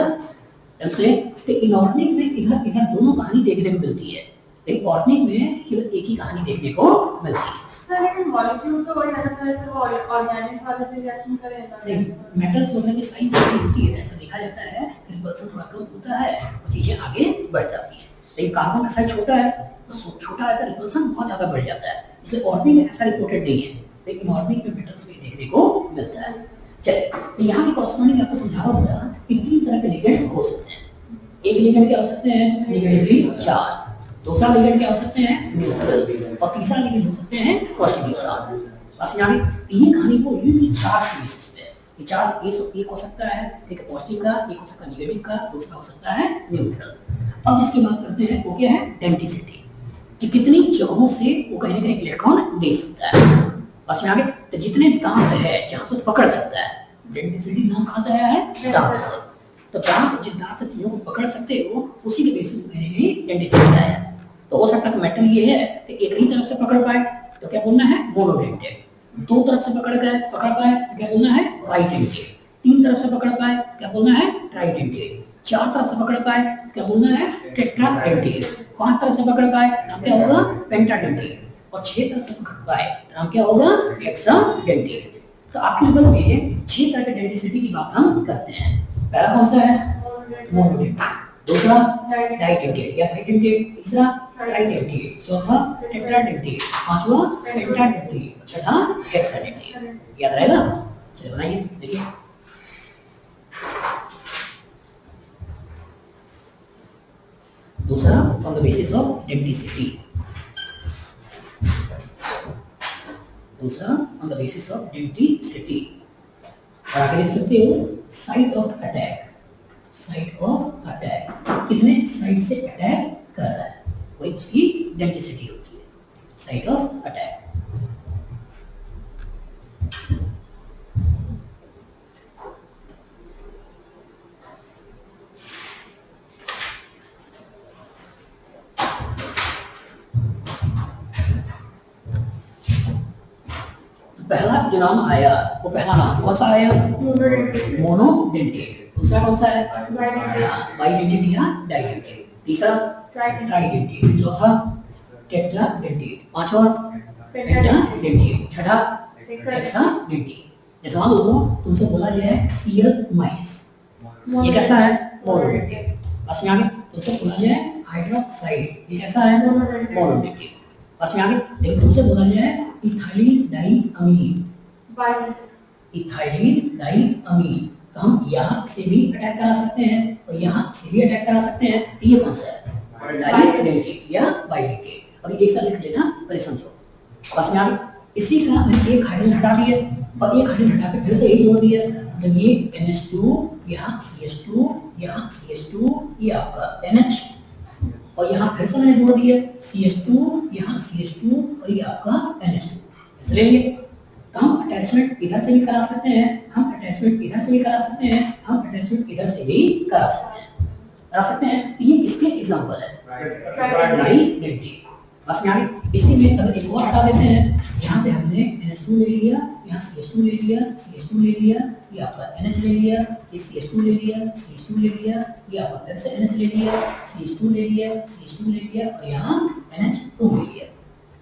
इसलिए तो इनऑर्बिट में इधर इधर दोनों कहानी देखने को मिलती है, लेकिन ऑर्बिट में केवल एक ही कहानी देखने को मिलती है। सर लेकिन मॉलिक्यूल तो वही रहना चाहिए सर, वो ऑर्गेनिक्स वाले से रिएक्शन करें। मेटल्स वगैरह की साइज होती है, ऐसा देखा जाता है कि रिपल्सन थोड़ा कम होता है, वो चीजें आगे बढ़ जाती हैं। लेकिन कार्बन का साइज छोटा है, तो छोटा है तो रिपल्सन बहुत ज्यादा बढ़ जाता है, इसलिए ऑर्बिट में ऐसा रिपोर्टेड नहीं है, लेकिन ऑर्बिट में मेटल्स भी देखने को मिलता है। चलिए, तो यहाँ के कॉरेस्पॉन्डिंग आपको समझाना होगा कि तीन तरह के लिगेंड हो सकते हैं। एक लिगेंड क्या हो सकते हैं, नेगेटिवली चार्ज, दूसरा लिगेंड क्या हो सकते हैं, न्यूट्रल, और तीसरा लिगेंड हो सकते हैं पॉजिटिवली चार्ज। बस यहाँ ये कहानी को यूनिट चार्ज के बेसिस पे, ये चार्ज एक हो सकता है, एक पॉजिटिव का, एक हो सकता है नेगेटिव का, दूसरा हो सकता है न्यूट्रल। अब जिसकी बात करते हैं वो क्या है, डेंसिटी, कि कितनी जगहों से वो कहीं ना कहीं इलेक्ट्रॉन दे सकता है। बस यहाँ पे जितने दांत है जहाँ से पकड़ सकता है, डेंसिटी नाम कहाँ से आया है, दांत से। तो दांत जिस दांत से चीजों को पकड़ सकते हो उसी के बेसिस पे ही डेंसिटी आया है। तो हो सकता है मेटल ये है कि एक ही तरफ से पकड़ पाए तो क्या बोलना है, मोनोडेंटेड, दो तरफ से पकड़ पाए तो क्या बोलना है, बाइडेंटेड, तीन तरफ से पकड़ पाए क्या बोलना है, ट्राइडेंटेड, चार तरफ से पकड़ पाए क्या बोलना है, टेट्राडेंटेड, पांच तरफ से पकड़ पाए नाम क्या होगा, पेंटाडेंटेड, और छह तरफ से पकड़ पाए नाम क्या होगा, हेक्साडेंटेड। तो आपके लेवल में छह तरह के डेंसिटी की बात हम करते हैं। पहला कौन सा है, मोनोडेंटेड, दूसरा डाइडेंटेड या बाइडेंटेड, तीसरा ट्राइडेंटेड, चौथा टेट्राडेंटेड, पांचवा पेंटाडेंटेड, छठा हेक्साडेंटेड। याद रहेगा, चलिए बनाइए, देखिए। दूसरा on the basis of density, दूसरा on the basis of density, और आगे लिख सकते हो sight of attack, sight of attack, कितने साइड से अटैक कर रहा है, वही उसकी डेंसिटी होती है, साइट ऑफ अटैक। पहला जो नाम आया वो पहला नाम कौन सा आया, मोनोडेंटेड, दूसरा कौन सा है, बाइडेंटेड या डाइडेंटेड, तीसरा ट्राइडेंटेड, चौथा टेट्राडेंटेड, पांचवा पेंटाडेंटेड, छठा हेक्साडेंटेड। जैसे मान लो तुमसे बोला गया है Cl-, ये कैसा है, मोनोडेंटेड। बस यहाँ पे तुमसे बोला गया है हाइड्रोक्साइड, ये कैसा है, मोनोडेंटेड। बस यहाँ पे लेकिन तुमसे बोला गया है इथाइलिन डाइअमीन, इथाइलिन डाइअमीन, तो हम यहाँ से भी अटैक करा सकते हैं और यहाँ से भी अटैक करा सकते हैं। ये कौन सा है, डाइडेंटेड या बाइडेंटेड। अभी एक साथ लिख लेना, पहले समझो। बस यहाँ पे इसी का मैंने एक हाइड्रोजन हटा दिया और एक हाइड्रोजन हटा के फिर से एक जोड़ दिया, तो ये NH2, यहाँ CH2, यहाँ CH2, ये आपका NH, और यहाँ फिर से मैंने जोड़ दिया CH2, यहाँ CH2, और ये आपका NH2। इसलिए हम अटैचमेंट इधर से भी करा सकते हैं, हम अटैचमेंट इधर से भी करा सकते हैं, हम अटैचमेंट इधर से भी करा सकते हैं। ये किसके एग्जांपल है, डाइडेंटेड। बस यहाँ इसी में अगर एक और हटा देते हैं, यहाँ पे हमने NH2 ले लिया, यहाँ CH2 ले लिया, CH2 ले लिया, ये आपका NH ले लिया, ये CH2 ले लिया, CH2 ले लिया, ये आपका फिर से NH ले लिया, CH2 ले लिया, CH2 ले लिया, और यहाँ NH2 ले लिया।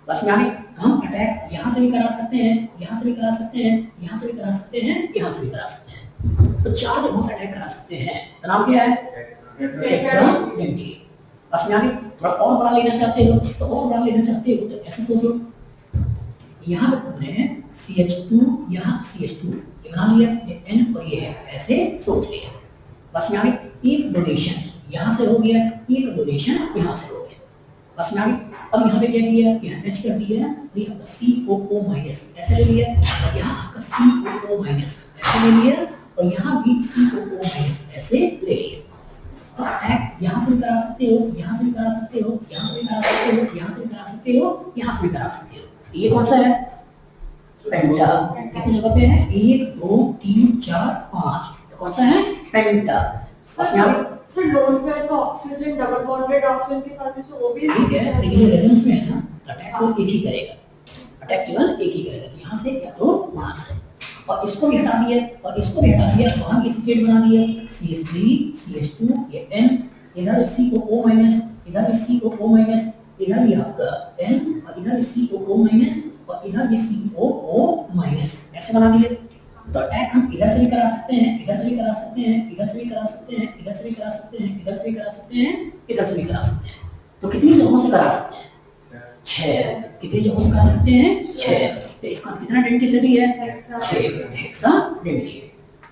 बस यहाँ हम अटैक यहाँ से भी करा सकते हैं, यहाँ से भी करा सकते हैं, यहाँ से भी करा सकते हैं, यहाँ से भी करा सकते हैं। तो चार जगहों से अटैक करा सकते हैं। तो नाम क्या है, टेट्राडेंटेड। बस यहाँ थोड़ा और बड़ा लेना चाहते हो तो और बड़ा लेना चाहते हो तो ऐसे सोचो, यहाँ पे तुमने CH2, यहाँ CH2, ये बना लिया, ये N और ये है, ऐसे सोच लिया। बस यहाँ एक डोनेशन यहाँ से हो गया, एक डोनेशन यहाँ से हो गया। बस यहाँ अब यहाँ पे क्या किया, यहाँ H कर दिया, ये आपका COO माइनस ऐसे ले लिया, और यहाँ आपका COO माइनस ऐसे ले लिया, और यहाँ भी COO माइनस ऐसे ले लिया। तो अटैक यहाँ से भी करा सकते हो, यहाँ से भी करा सकते हो, यहाँ से भी करा सकते हो, यहाँ से भी करा सकते हो, यहाँ से भी करा सकते हो। ये कौन सा है, पेंटा। कितनी जगह पे है? 1 2 3 4 5। तो कौन सा है? पेंटा। बस यहाँ सर लोन पेयर का ऑक्सीजन डबल बॉन्डेड ऑक्सीजन के साथ से वो भी ठीक है, लेकिन ये रेजोनेंस में है ना, अटैक को एक ही करेगा, अटैक केवल एक ही करेगा, यहाँ से या तो वहां से। और इसको भी हटा दिया और इसको भी हटा दिया, वहां की स्टेट बना दिया CH3 CH2 ये N, इधर COO माइनस, इधर भी COO माइनस, इधर भी आपका N और इधर भी COO माइनस और इधर भी COO माइनस, ऐसे बना दिए। तो अटैक हम इधर से भी करा सकते हैं, इधर से भी करा सकते हैं, इधर से भी करा सकते हैं, इधर से भी करा सकते हैं, इधर से भी करा सकते हैं, इधर से भी करा सकते हैं। तो कितनी जगहों से करा सकते हैं? 6। कितनी जगहों से करा सकते हैं? 6। तो इसका कितना डेंसिटी है? 6 हेक्साडेंटी।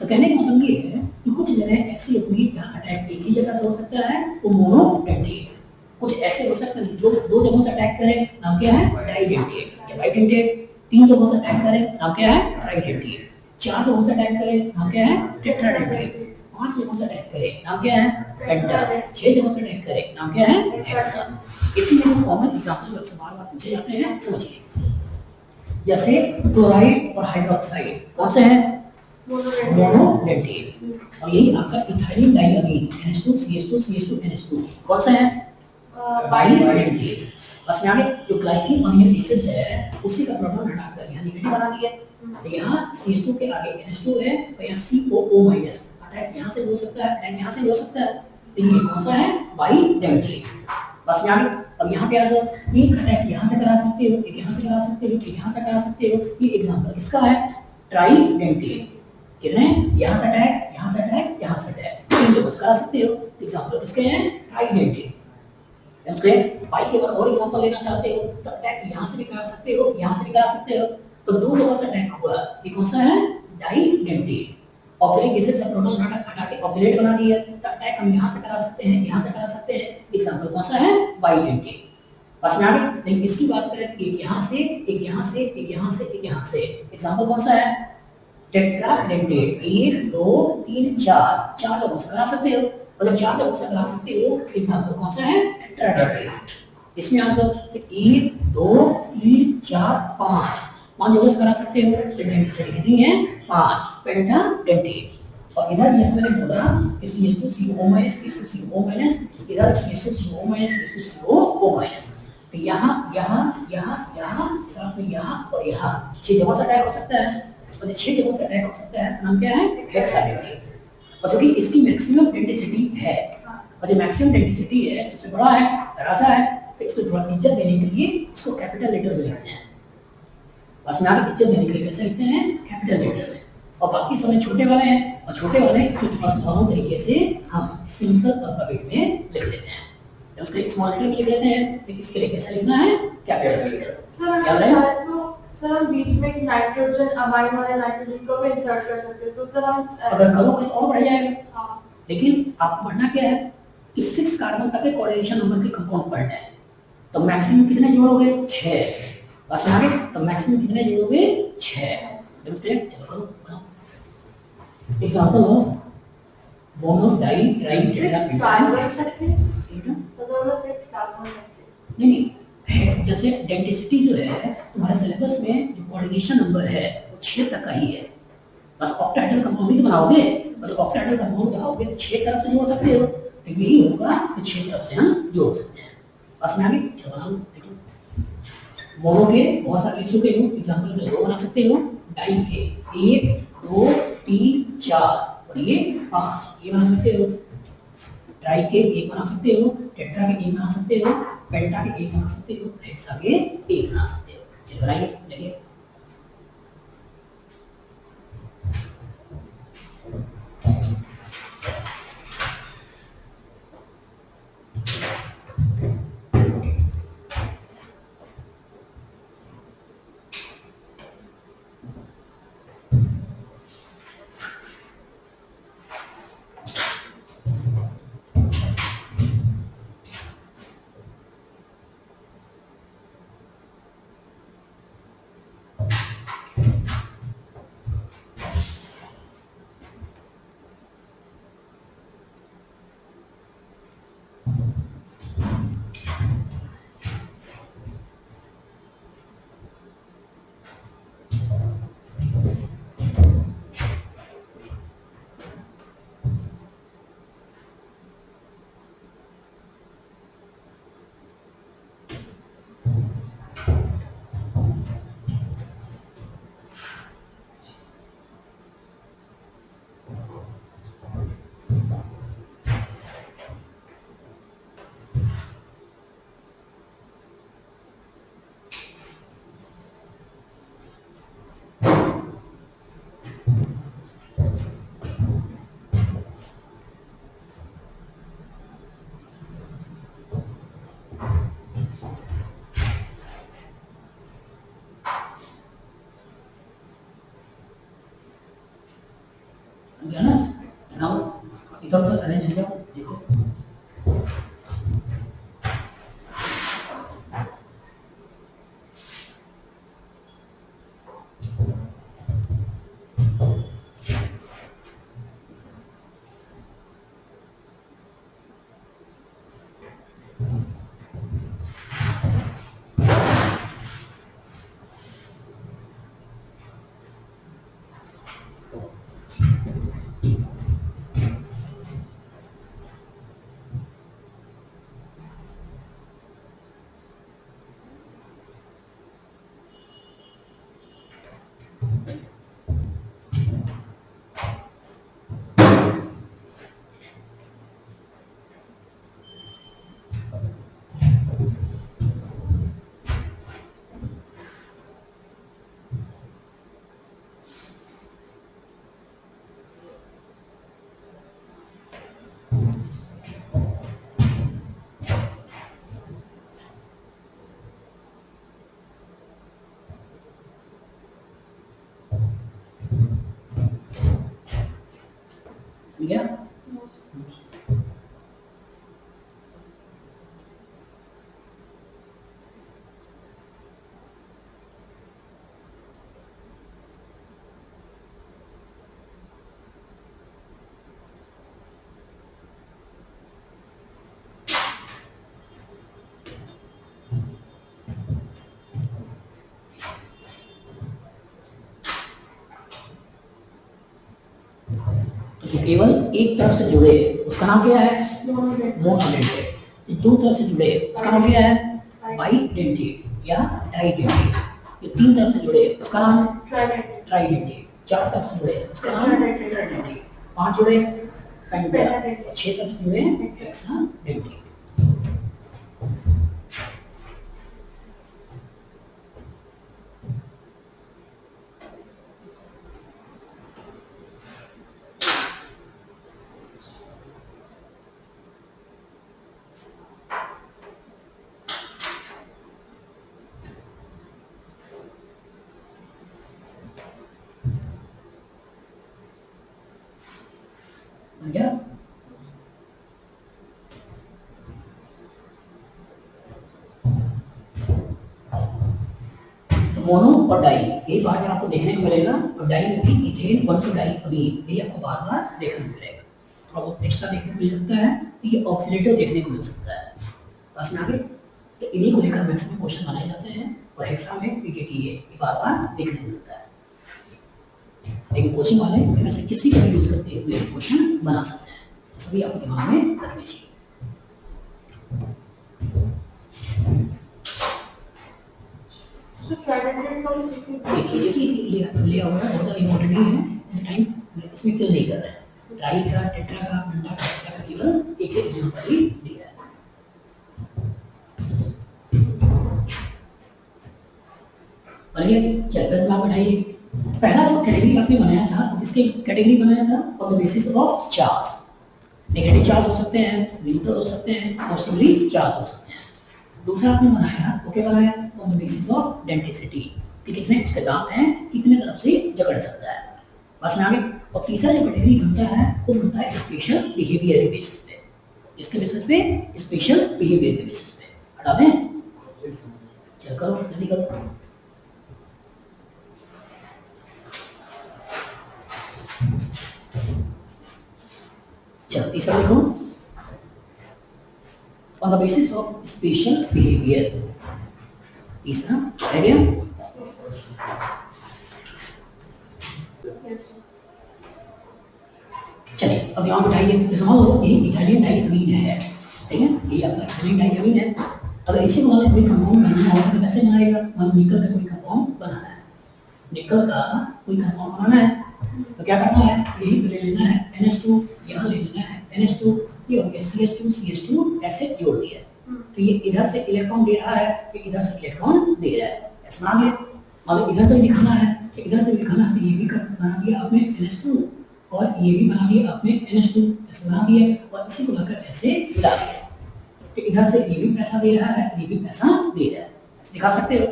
तो कहने का मतलब ये है कि कुछ जगह ऐसी होगी जहाँ अटैक एक ही जगह से हो सकता है, वो मोनोडेंटी है। कुछ ऐसे हो सकते हैं जो 2 जगहों से अटैक करे, नाम क्या है? डाइडेंटी या बाइडेंटी। 3 जगहों से अटैक करे, नाम क्या है? ट्राइडेंटी। 4 जगहों से अटैक करे, नाम क्या है? टेट्राडेंटी। 5 जगहों से अटैक करे, नाम क्या है? पेंटा। 6 जगहों से अटैक करे, नाम क्या है? हेक्सा। इसी में जो कॉमन एग्जांपल जो सवाल बार पूछे जाते हैं, समझिए। जैसे क्लोराइड और हाइड्रोक्साइड कौन से हैं? मोनोडेंटी। और यही आपका इथाइलिन डाइअमीन NH2CH2 NH2 कौन सा है? बाइडेंटी। बस यहाँ जो ग्लाइसिन अमीनो एसिड है उसी का प्रोटॉन हटाकर यहाँ नेगेटिव बना दिया। तो यहाँ CH2 के आगे NH2 है और यहाँ COO माइनस, अटैक यहाँ से भी हो सकता है, अटैक यहाँ से भी हो सकता है। तो ये कौन सा है? बाइडेंटी। बस यहाँ अब यहाँ पे आ जाओ, एक अटैक यहाँ से करा सकते हो, एक यहाँ से करा सकते हो, एक यहाँ से करा सकते हो। ये एग्जांपल किसका है? ट्राइडेंटी। कितने? यहाँ से अटैक, यहाँ से अटैक, यहाँ से अटैक, 3 जगह से करा सकते हो। एग्जांपल किसके हैं? ट्राइडेंटी। उसके बाई के और एग्जांपल लेना चाहते हो तो अटैक यहाँ से भी करा सकते हो, यहाँ से भी करा सकते हो। तो 2 जगह से अटैक हुआ, ये कौन सा है? डाइडेंटी। ऑक्सैलिक एसिड का प्रोटॉन हटा के ऑक्सलेट बना दिया, तो अटैक हम यहाँ से करा सकते हैं, यहाँ से करा सकते हैं। एग्जांपल कौन सा है? बाइडेंटी। बस में आ गया। लेकिन इसकी बात करें, एक यहाँ से, एक यहाँ से, एक यहाँ से, एक यहाँ से। एग्जांपल कौन सा है? टेट्राडेंटी। 1 2 3 4 जगह से करा सकते हो। और जब 4 जगह से करा सकते हो, एग्जांपल कौन सा है? टेट्राडेंटी। इसमें आ जाओ, 1 2 3 4 5 जगह से करा सकते हो। तो डेंसिटी कितनी है? 5। पेंटाडेंटी। और इधर जैसे मैंने बोला कि CH2CO माइनस, CH2CO माइनस, इधर CH2CO माइनस, CH2CO माइनस। तो यहाँ यहाँ यहाँ यहाँ साथ में यहाँ और यहाँ 6 जगह से अटैक हो सकता है। और जो 6 जगह से अटैक हो सकता है, नाम क्या है? हेक्साडेंटी। और जो कि इसकी मैक्सिमम डेंसिटी है, और जो मैक्सिमम डेंसिटी है, सबसे बड़ा है, राजा है, तो इसको थोड़ा इज्जत देने के लिए इसको कैपिटल लेटर में लिखते हैं। बस में आगे इज्जत देने के लिए कैसे लिखते हैं? कैपिटल लेटर में। और बाकी सब छोटे वाले हैं, और छोटे वाले इसको थोड़ा नॉर्मल तरीके से हम सिंपल अल्फाबेट में लिख लेते हैं। जब उसके स्मॉल लेटर में लिख लेते हैं, तो इसके लिए कैसे लिखना है? Capital letter. सर हम बीच में एक नाइट्रोजन अमाइन वाले नाइट्रोजन को भी इंसर्ट कर सकते हैं। तो सर हम अगर करोगे तो और बढ़ जाएगा। हाँ। लेकिन आपको बढ़ना क्या है कि 6 कार्बन तक के कोऑर्डिनेशन नंबर के कंपाउंड पढ़ना है। तो मैक्सिमम कितने जोड़ोगे? 6। बस आगे तो मैक्सिमम कितने जोड़ोगे? 6। डेमोंस्ट्रेट चलो करो, बनाओ। Example of mono di tri carbon सकते हैं। बेटा सर 6 कार्बन रखते नहीं है। जैसे डेंसिटी जो है तुम्हारे सिलेबस में जो कोऑर्डिनेशन नंबर है वो 6 तक का ही है। बस ऑक्टाहेड्रल कंपाउंड ही बनाओगे, और ऑक्टाहेड्रल कंपाउंड बनाओगे तो 6 तरफ से जोड़ सकते हो। तो यही होगा कि 6 तरफ से हम जोड़ सकते हैं। बस में आगे चलो बनाओ। देखो मोनो के बहुत सारे लिख चुके हो, एग्जांपल में 2 बना सकते हो। डाई के 1 2 3 4 और ये 5 ये बना सकते हो। ट्राई के 1 बना सकते हो, टेट्रा के 1 बना सकते हो, पेंटा के 1 बना सकते हो, हेक्सा के 1 बना सकते हो। चलिए बनाइए, देखिए। जानस नाउ इधर उधर अरेंज हो जाओ, देखो ठीक है। तो जो केवल एक तरफ से जुड़े उसका नाम क्या है, मोनोडेंटेट। दो तरफ से जुड़े उसका नाम क्या है, बाइडेंटेट या डाइडेंटेट। जो तीन तरफ से जुड़े उसका नाम ट्राइडेंटेट। चार तरफ से जुड़े उसका नाम टेट्राडेंटेट। पांच जुड़े पेंटाडेंटेट। छह तरफ से जुड़े हेक्साडेंटेट। बन गया। तो मोनो और डाई ये बार बार आपको देखने को मिलेगा, और डाई में भी इथेन 1 टू डाई अमीन ये आपको बार बार देखने को मिलेगा। और वो एक्स्ट्रा देखने को मिल सकता है, ये ऑक्सीडेटिव देखने को मिल सकता है। बस आगे तो इन्हीं को लेकर मैक्सिमम क्वेश्चन बनाए जाते हैं, और हेक्सा में पीकेटी ये बार बार देखने को मिलता है। लेकिन कोचिंग वाले इनमें से किसी का भी यूज करते हुए क्वेश्चन बना सकते हैं, तो सभी आपको दिमाग में रखने चाहिए। देखिए लिया हुआ है, बहुत ज़्यादा इम्पोर्टेंट नहीं है, इस टाइम इसमें क्यों नहीं कर रहे हैं। ट्राई का, टेट्रा का, पेंटा का, हेक्सा का केवल एक एक एग्जांपल ही लिया है। चलिए चल बस नाम बनाइए। पहला जो कैटेगरी आपने बनाया था, इसके कैटेगरी बनाया था on the basis of charge. Negative charge हो सकते हैं, न्यूट्रल हो सकते हैं, पॉजिटिवली चार्ज हो सकते हैं। दूसरा आपने बनाया, ओके बनाया on the basis of density कि कितने उसके दांत हैं, कितने तरफ से जकड़ सकता है। बस में आगे। और तीसरा जो कैटेगरी बनता है वो बनता है स्पेशल बिहेवियर के बेसिस पे। इसके बेसिस पे स्पेशल बिहेवियर के बेसिस पे हटा दें। चल करो जल्दी करो। चलो तीसरा लिखो on the basis of special behaviour. तीसरा है क्या? चलिए अब यहाँ उठाइए, समझ लो ये इटालियन डाई अमीन है, ठीक है, ये आपका इटालियन डाई अमीन है। अगर इसी को कोई कंपाउंड बनाना हो तो कैसे बनाएगा? मान निकल का कोई कंपाउंड बनाना है, निकल का कोई कंपाउंड बनाना है तो क्या करना है, यही ले लेना है NH2, यहाँ ले लेना है NH2, ये हो गया CH2 ऐसे जोड़ दिया। तो ये इधर से इलेक्ट्रॉन दे रहा है, ये इधर से इलेक्ट्रॉन दे रहा है, ऐसा ना दिया। मतलब इधर से भी दिखाना है, इधर से भी दिखाना है, तो ये भी बना दिया आपने NH2 और ये भी बना दिया आपने NH2, ऐसे बना दिया और इसी को लाकर ऐसे मिला दिया। तो इधर से ये भी पैसा दे रहा है, ये भी पैसा दे रहा है, ऐसे दिखा सकते हो।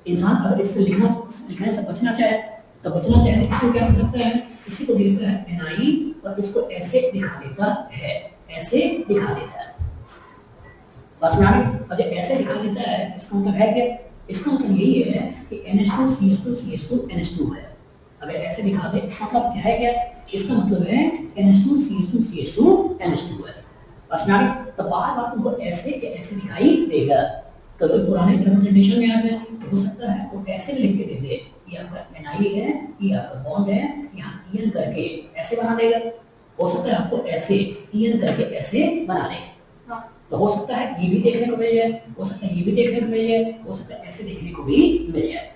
इंसान अगर इससे लिखने से बचना चाहे तो बचना चाहे इससे क्या हो सकता है, इसी को देता है NI और इसको ऐसे दिखा देता है, ऐसे दिखा देता है। बस में आगे और जब ऐसे दिखा देता है इसका मतलब है क्या? इसका मतलब यही है कि NH2 CH2 CH2 NH2 है। अगर ऐसे दिखा दे इसका मतलब क्या है? क्या इसका मतलब है NH2 CH2 CH2 NH2 है। बस में आगे तो बार-बार तुमको ऐसे के ऐसे दिखाई देगा। तो कोई पुराने रिप्रेजेंटेशन में ऐसे हो सकता है वो ऐसे लिख के दे दे, ये आपका NI है, ये आपका बॉन्ड है, यहाँ EN करके ऐसे बना देगा। हो सकता है आपको ऐसे EN करके ऐसे बना दे। तो हो सकता है ये भी देखने को मिल जाए, हो सकता है ये भी देखने को मिल जाए, हो सकता है ऐसे देखने को भी मिल जाए।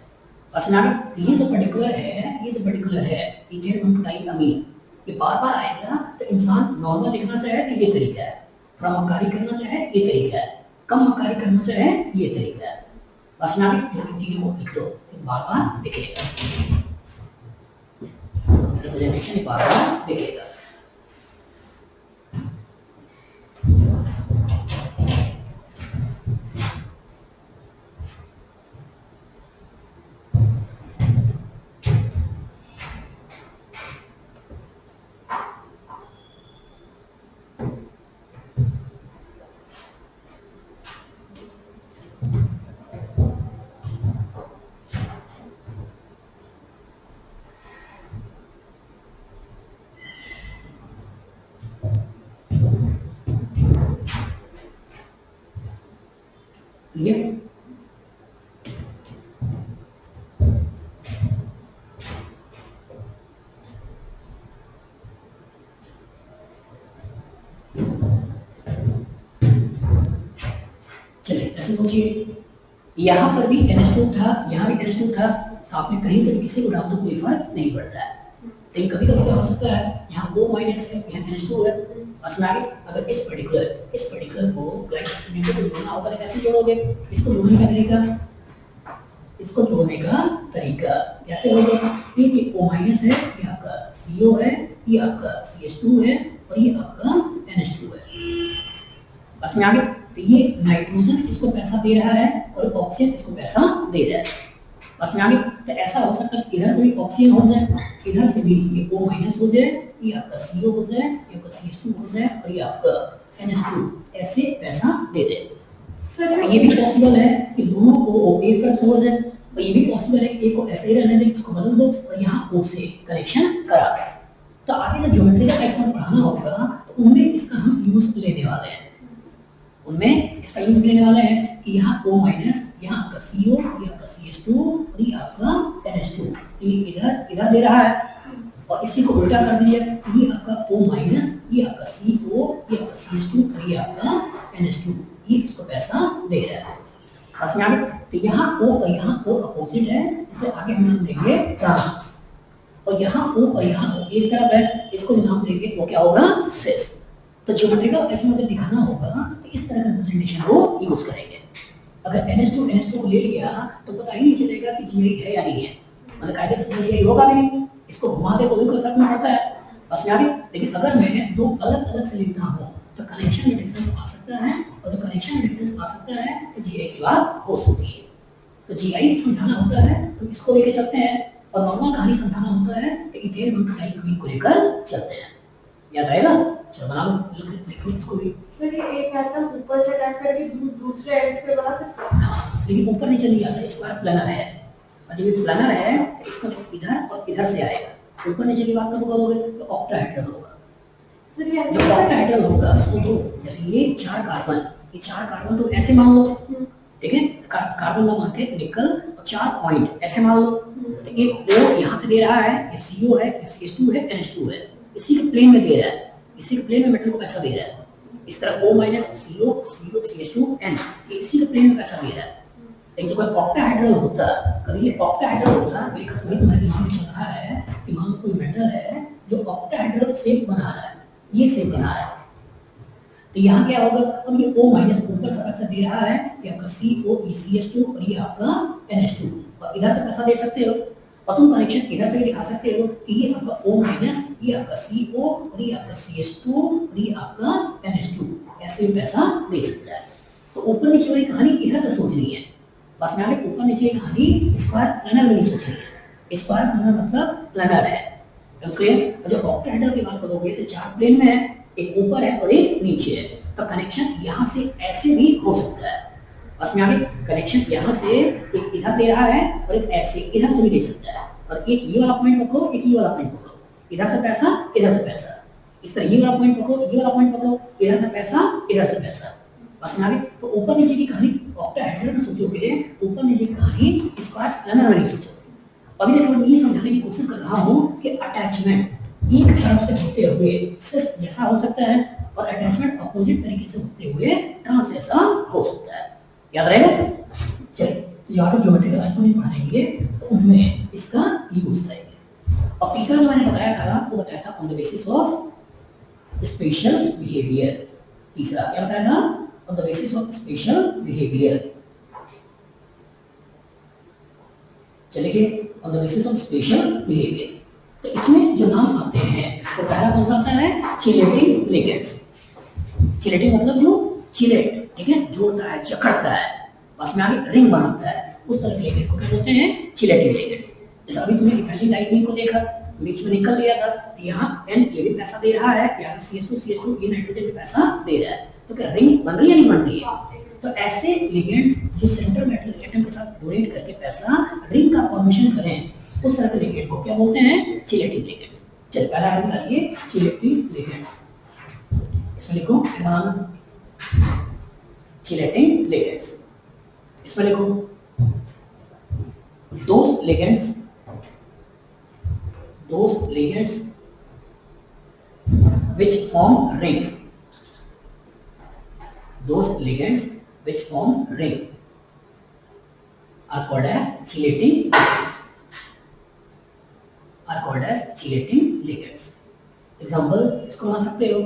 बस में आगे ये जो पर्टिकुलर है इथेन डाइअमीन, ये बार-बार आएगा तो इंसान नॉर्मल लिखना चाहे तो ये तरीका है, थोड़ा मक्कारी करना चाहे ये तरीका है, कम मक्कारी करना चाहे ये तरीका है। बस में आगे तीनों को लिख दो तो बार-बार दिखेगा, रिप्रेजेंटेशन बार-बार दिखेगा। ये चलिए ऐसे सोचिए, यहाँ पर भी NH2 था, यहाँ भी NH2 था, आपने कहीं से भी किसी को डाल दो कोई फर्क नहीं पड़ता है। लेकिन कभी कभी क्या हो सकता है, यहाँ O माइनस है, यहाँ NH2 है। बस में आगे अगर इस पर्टिकुलर को ग्लाइकोल एसिड को जोड़ना होगा तो कैसे जोड़ोगे? इसको जोड़ने का तरीका कैसे होगा? ये O माइनस है, ये आपका CO है, ये आपका CH2 है और ये आपका NH2 है। बस में आगे तो ये नाइट्रोजन इसको पैसा दे रहा है और ऑक्सीजन इसको पैसा दे रहा है। बस में आगे तो ऐसा हो सकता है इधर से भी ऑक्सीजन हो जाए, इधर से भी ये O माइनस हो जाए, ये आपका CO हो जाए, ये आपका CH2 हो जाए और ये आपका NH2 ऐसे पैसा दे दे। सर ये भी पॉसिबल है कि दोनों को एक तरफ से हो जाए, और ये भी पॉसिबल है कि एक को ऐसे ही रहने दे, इसको बदल दो और यहाँ O से कनेक्शन करा दो। तो आगे जब ज्योमेट्री का टेक्स्ट पढ़ाना होगा तो उनमें इसका हम यूज लेने वाले हैं, कि यहाँ O माइनस, यहाँ आपका CO, ये आपका CH2 और ये आपका NH2, ये इधर दे रहा है और इसी को उल्टा कर दिया, ये आपका O माइनस, ये आपका CO, ये आपका CH2 और ये आपका NH2, ये इसको पैसा दे रहा है। बस यहाँ O और यहाँ O अपोजिट है, इसे आगे हम नाम देंगे ट्रांस, और यहाँ O और यहाँ O एक तरफ है, इसको नाम देंगे वो क्या होगा? सिस। तो ज्योमेट्रिकल ऐसे मुझे दिखाना होगा तो इस तरह का रिप्रेजेंटेशन को यूज करेंगे। अगर NH2 को ले लिया तो पता ही नहीं चलेगा कि GI है या नहीं है, मतलब कायदे से GI होगा भी नहीं, इसको घुमा दे कोई फर्क नहीं पड़ता है। बस में आगे लेकिन अगर मैं दो अलग से लिखता हूँ तो कनेक्शन में डिफरेंस आ सकता है, और जब कनेक्शन में डिफरेंस आ सकता है तो GI की बात हो सकती है। तो GI समझाना होता है तो इसको लेके चलते हैं, और नॉर्मल कहानी समझाना होता है तो इथेन डाइक्लोरीन को लेकर चलते हैं। याद आएगा? चलो बना लो, लिखो इसको भी। सर ये एक आइटम ऊपर से अटैक करके दूसरे एंड पे बना सकते हैं? हाँ, लेकिन ऊपर नीचे नहीं आता, इस बार प्लानर है, और जब ये प्लानर है तो इसका इधर और इधर से आएगा। ऊपर नीचे की बात कब करोगे तो ऑक्टाहेड्रल होगा। सर ये जब ऑक्टाहेड्रल होगा तो जैसे ये 4 कार्बन तो ऐसे मान लो, ठीक है, कार्बन का मान के निकल और 4 पॉइंट ऐसे मान लो, तो ये O यहाँ से दे रहा है, ये CO है, ये CH2 है, NH2 है, इसी के प्लेन में दे रहा है, इसी के प्लेन में मेटल को पैसा दे रहा है। इस तरह O minus CO CH2 N, ये इसी के प्लेन में पैसा दे रहा है। लेकिन जब ऑक्टाहेड्रल होता, कभी ये ऑक्टाहेड्रल होता, मेरी कसम तुम्हारे दिमाग में चल रहा है कि मान लो कोई मेटल है जो ऑक्टाहेड्रल शेप बना रहा है, ये शेप बना रहा है, तो यहाँ क्या होगा? अब ये O माइनस ऊपर से पैसा दे रहा है, ये आपका CO, ये CH2 और ये आपका NH2, और इधर से पैसा दे सकते हो, और तुम कनेक्शन इधर से भी दिखा सकते हो कि ये आपका O माइनस, ये आपका CO और ये आपका CH2 और ये आपका NH2, ऐसे भी पैसा दे सकता है। तो ऊपर नीचे वाली कहानी इधर से सोचनी है, बस में आगे ऊपर नीचे की कहानी स्क्वायर प्लानर में नहीं सोचनी है। स्क्वायर प्लानर मतलब प्लानर है, उसके जब ऑक्टाहेड्रल की बात करोगे तो 4 प्लेन में है, एक ऊपर है और एक नीचे है, तो कनेक्शन यहाँ से ऐसे भी हो सकता है। बस में आगे कनेक्शन यहाँ से एक इधर दे रहा है और एक ऐसे इधर से भी दे सकता है, और एक ये वाला पॉइंट पकड़ो, एक ये वाला पॉइंट पकड़ो, इधर से पैसा इधर से पैसा, इस तरह ये वाला पॉइंट पकड़ो, ये वाला पॉइंट पकड़ो, इधर से पैसा इधर से पैसा। बस में आगे तो ऊपर नीचे की कहानी ऑक्टाहेड्रल में सोचोगे, ऊपर नीचे की कहानी स्क्वायर प्लैनर में नहीं सोचोगे। अभी देखो मैं ये समझाने की कोशिश कर रहा हूँ कि अटैचमेंट एक तरफ से होते हुए सिस जैसा हो सकता है और अटैचमेंट अपोजिट तरीके से होते हुए ट्रांस जैसा हो सकता है। याद रहेगा? चलिए जो आगे ज्योमेट्रिकल आइसोमेट्री पढ़ाएंगे तो उनमें इसका यूज करेंगे। और तीसरा जो मैंने बताया था वो बताया था on the basis of special behaviour. तीसरा क्या बताया था? On the basis of special behaviour. चलिए on the basis of special behaviour, तो इसमें जो नाम आते हैं तो पहला कौन सा आता है? Chelating ligands. चिलेटिंग मतलब जो चिलेट, ठीक है, जोड़ता है, जकड़ता है, बस में आगे रिंग बनाता है, उस तरह के लिगेंड को क्या बोलते हैं? Chelating ligands. जैसे अभी तुमने इथाइलिन डाइमीन को देखा, बीच में निकल लिया था, यहाँ N ये भी पैसा दे रहा है, यहाँ CH2 ये नाइट्रोजन भी पैसा दे रहा है, तो क्या रिंग बन रही है नहीं बन रही है? तो ऐसे लिगेंड्स जो सेंट्रल मेटल एटम के साथ डोनेट करके पैसा रिंग का फॉर्मेशन करें, उस तरह के लिगेंड को क्या बोलते हैं? Chelating ligands. चलिए पहला आइटम डालिए चिलेटिंग लिगेंड्स, इसमें लिखो बनाना चिलेटिंग लिगेंड्स। इसमें लिखो those ligands which form ring, those ligands which form ring are called as chelating ligands, are called as chelating ligands. Example इसको बना सकते हो,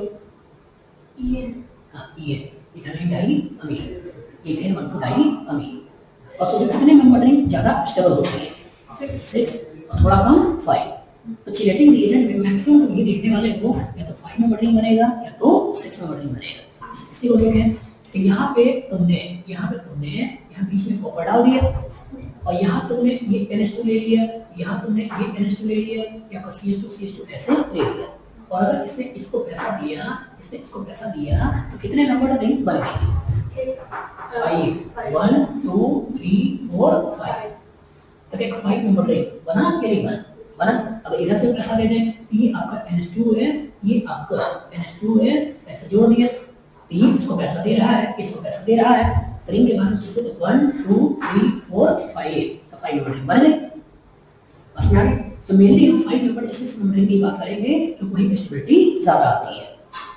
इथाइलिन डाइमीन, इथेन 1,2 डाइमीन, और सोचो कितने मेंबर रिंग ज्यादा स्टेबल होती है? 6 और थोड़ा कम 5। तो चिलेटिंग रिएजेंट में मैक्सिमम ये देखने वाले को या तो 5 मेंबर रिंग बनेगा या तो 6 मेंबर रिंग बनेगा। इसी को देखें तो यहाँ पे तुमने यहाँ बीच में कॉपर डाल दिया, और यहाँ तुमने ये NH2 ले लिया, यहाँ तुमने ये NH2 ले लिया, यहाँ पर CH2 ऐसे ले लिया, और अगर इसने इसको पैसा दिया, इसने इसको पैसा दिया, तो कितने नंबर रिंग बन गए? 5, 1 2 3 4 5। तो एक 5 नंबर रिंग बना या नहीं बना? अगर इधर से पैसा दे दें, ये आपका NH2 है, ये आपका NH2 है, पैसा जोड़ दिया, तो ये इसको पैसा दे रहा है, इसको पैसा दे रहा है, रिंग के बारे में सोचो तो 1 2 3 4 5, तो 5 नंबर रिंग बन गए। बस में आगे तो मेनली हम 5 नंबर एसिस नंबरिंग की बात करेंगे क्योंकि वहीं स्टेबिलिटी ज्यादा आती है।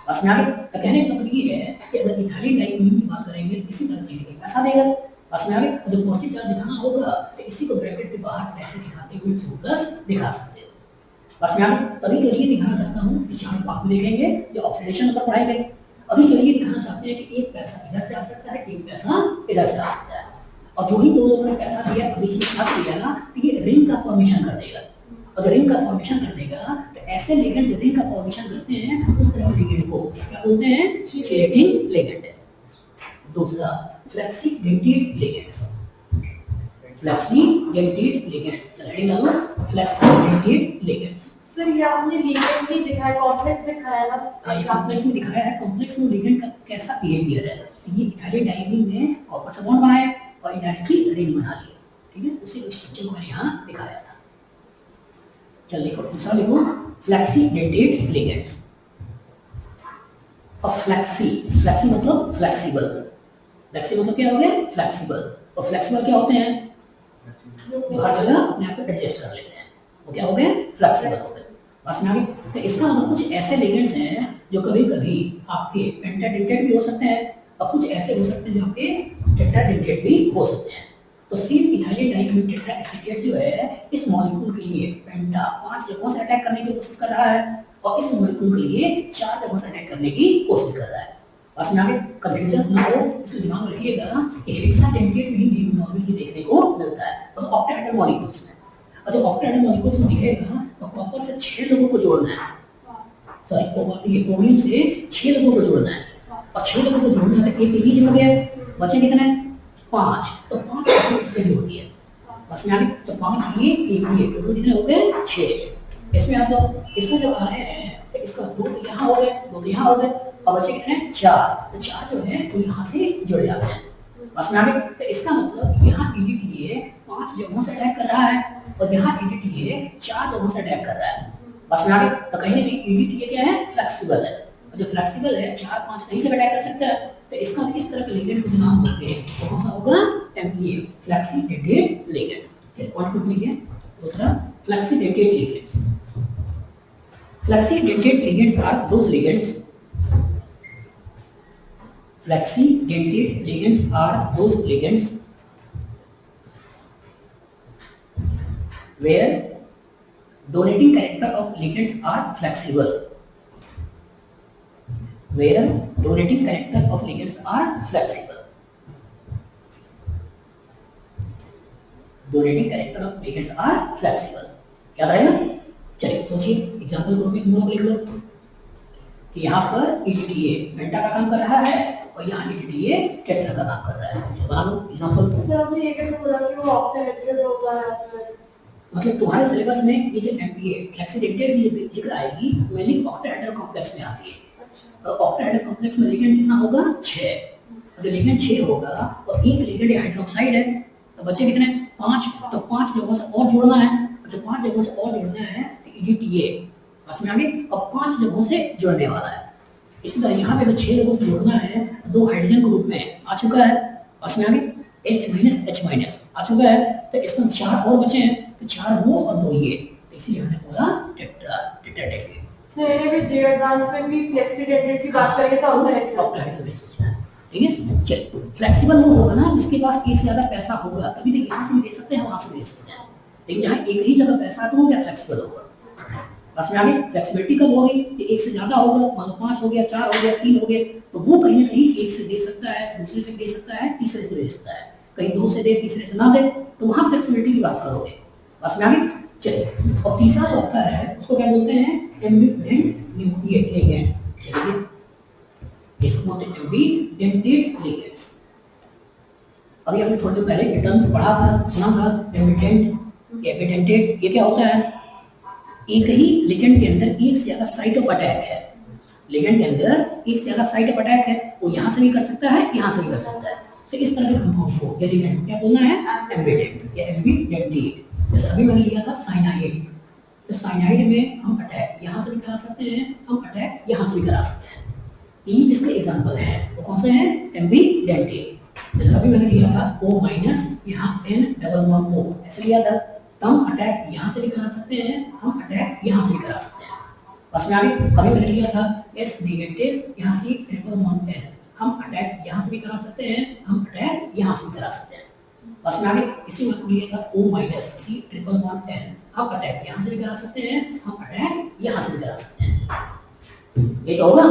बस में आगे तो कहने का मतलब ये है कि अगर इथाइलिन डाइमीन की बात करेंगे इसी तरह के पैसा देगा। बस में आगे जब पॉजिटिव चार्ज दिखाना होगा तो इसी को ब्रैकेट के बाहर ऐसे दिखाते हुए 2+ दिखा सकते हो। बस मैं अभी के लिए दिखाना चाहता हूँ कि चार्ज बाद में देखेंगे जो ऑक्सीडेशन नंबर पढ़ाई गई। अभी के लिए दिखाना चाहते हैं कि एक पैसा इधर से आ सकता है, एक पैसा इधर से आ सकता है, और जो ही दो लोगों ने पैसा दिया बीच में प्लस दिया ना, तो ये रिंग का फॉर्मेशन कर देगा, और जब रिंग का फॉर्मेशन कर देगा तो ऐसे लिगेंड जो रिंग का फॉर्मेशन करते हैं उस तरह के लिगेंड को क्या बोलते हैं? Chelating ligand. दूसरा फ्लेक्सी-डेंटेड लिगेंड्स, फ्लेक्सी-डेंटेड लिगेंड, चलो हेडिंग डालो फ्लेक्सी-डेंटेड लिगेंड्स। सर ये आपने लिगेंड ही दिखाया, कॉम्प्लेक्स दिखाया ना? ये कॉम्प्लेक्स में दिखाया है, कॉम्प्लेक्स में लिगेंड का कैसा बिहेवियर है। ये इथाइलिन डाइमीन में कॉपर से बॉन्ड बनाया और इनडायरेक्टली रिंग बना लिया, ठीक है, उसी को स्ट्रक्चर को मैंने यहाँ दिखाया था। चल लिखो दूसरा, लिखो फ्लेक्सी-डेंटेड लिगेंड्स। और फ्लेक्सी मतलब फ्लेक्सिबल, फ्लेक्सी मतलब क्या हो गया? फ्लेक्सिबल। और फ्लेक्सिबल क्या होते हैं? जो हर जगह अपने आप को एडजस्ट कर लेते हैं, वो क्या हो गए? फ्लेक्सिबल हो गए। बस में आगे तो इसका मतलब कुछ ऐसे लिगेंड्स हैं जो कभी कभी आपके पेंटाडेंटेड भी हो सकते हैं, और कुछ ऐसे हो सकते हैं जो आपके टेट्राडेंटेड भी हो सकते हैं। तो सिर्फ इथाइलिन डाइमीन टेट्रा एसीटेट जो है इस मॉलिक्यूल के लिए पेंटा 5 जगहों से अटैक करने की कोशिश कर रहा है, और इस मॉलिक्यूल के लिए 4 जगहों से अटैक करने की कोशिश कर रहा है। बस में आगे कंफ्यूजन ना हो, इसको दिमाग में रखिएगा कि हेक्साडेंटेड में ही नॉर्मली देखने को मिलता है, और ऑक्टाहेड्रल मॉलिक्यूल्स में। और जब ऑक्टाहेड्रल मॉलिक्यूल्स में दिखेगा तो कॉपर से 6 लोगों को जोड़ना है, सॉरी ये क्रोमियम से 6 लोगों को जोड़ना है, और 6 लोगों को जोड़ना है तो एक ही जुड़ गया, बचे कितने? 5। तो 5 को इससे जोड़ दिया। बस में आगे तो 5 ये एक ये टोटल कितने हो गए? 6। इसमें आ जाओ इसमें जो आ रहे हैं तो इसका 2 तो यहाँ हो गए, 2 तो यहाँ हो गए, और बचे कितने 4। तो 4 जो है वो यहाँ से जुड़ जाते हैं। बस में आगे तो इसका मतलब यहाँ एडिट ये 5 जगहों से अटैक कर रहा है और यहाँ एडिट ये 4 जगहों से अटैक कर रहा है। बस में आगे तो कहीं नहीं एडिट ये क्या है फ्लेक्सिबल है, और जो फ्लेक्सिबल है 4-5 कहीं से अटैक कर सकता है। तो इसका इस तरह के लिगेंड को नाम होंगे तो कौन सा होगा एमपीए फ्लेक्सिडेटेड लिगेंड्स। चलिए पॉइंट को लिखिए। दूसरा फ्लेक्सिडेटेड ligands. Flexi-dentate ligands are those ligands. Flexi-dentate ligands are those ligands where donating character of ligands are flexible. Where donating character of ligands are flexible. Donating character of ligands are flexible. याद रहेगा? चलिए सोचिए example group में तुम लोग लिख लो कि यहाँ पर EDTA पेंटा का काम कर रहा है और यहाँ EDTA टेट्रा का काम कर रहा है। चलो बना लो एग्जांपल। सर आपने ये कैसे बोला कि वो ऑक्टेहेड्रल होगा सर? मतलब तुम्हारे सिलेबस में ये जो MPA फ्लेक्सिडेटेड की जिक्र आएगी मेनली ऑक्टेहेड्रल कॉम्प्लेक्स में आती है। अच्छा। और ऑक्टेहेड्रल कॉम्प्लेक्स में लिगेंड कितना होगा 6। जो लिगेंड 6 होगा और एक लिगेंड हाइड्रोक्साइड है तो बचे कितने 5। तो 5 जगहों से और जोड़ना है, जो 5 जगहों से और जोड़ना है EDTA बस में आगे अब 5 जगहों से जुड़ने वाला है। इसी तरह यहाँ पे 6 जगहों से जोड़ना है, 2 हाइड्रोजन के रूप में आ चुका है बस में आगे H- आ चुका है। तो इसमें 4 और बचे हैं तो 4 वो और 2 ये, तो इसीलिए हमने बोला टेट्राटेट्राटेट्रा। सर ये भी जे एडवांस में भी फ्लेक्सिडेटेड की बात करेंगे तो ऑक्टेहेड्रल में सोचना है। ठीक है चलिए फ्लेक्सिबल वो होगा ना जिसके पास एक से ज्यादा पैसा होगा, तभी तो यहाँ से भी दे सकते हैं वहां से भी दे सकते हैं, लेकिन जहाँ एक ही जगह पैसा है तो वो क्या फ्लेक्सिबल होगा। बस में आगे फ्लेक्सिबिलिटी कब होगी कि एक से ज्यादा होगा, मान लो 5 हो गया, 4 हो गया, 3 हो गए, तो वो कहीं ना कहीं एक से दे सकता है, दूसरे से दे सकता है, तीसरे से दे सकता है, कहीं 2 से दे, तीसरे से ना दे, तो वहां फ्लेक्सिबिलिटी की बात करोगे। बस में आगे चलिए और तीसरा जो होता है उसको क्या बोलते हैं एम्बिडेंट न्यूक्लियर लिगेंड। चलिए इसको बोलते हैं एम्बिडेंटेड लिगेंड्स। अभी हमने थोड़ी देर पहले ये टर्म पढ़ा था, सुना था एम्बिडेंटेड। ये क्या होता है एक ही लिगेंड के अंदर एक से ज्यादा साइट ऑफ अटैक है। लिगेंड के अंदर एक से ज्यादा साइट ऑफ अटैक है, वो यहाँ से भी कर सकता है, यहाँ से भी कर सकता है। तो इस तरह के कंपाउंड को या लिगेंड क्या बोलना है एम्बिडेंट या एम्बिडेंटेड। जैसे अभी मैंने लिया था साइनाइड, तो साइनाइड में हम अटैक यहाँ से भी करा सकते हैं, हम अटैक यहाँ से भी करा सकते हैं। ये जिसके एग्जांपल है वो कौन से हैं एम्बिडेंटेड। जैसे अभी मैंने लिया था O- यहाँ N-O ऐसे लिया था, तो हम अटैक यहाँ से भी करा सकते हैं, हम अटैक यहाँ से भी करा सकते हैं। बस में आगे अभी मैंने लिया था S- यहाँ C-N, हम अटैक यहाँ से भी करा सकते हैं, हम अटैक यहाँ से भी करा सकते हैं। बस में आगे इसी में लिया था O- C-N, हम अटैक यहाँ से भी करा सकते हैं, हम अटैक यहाँ से भी करा सकते हैं। ये तो होगा।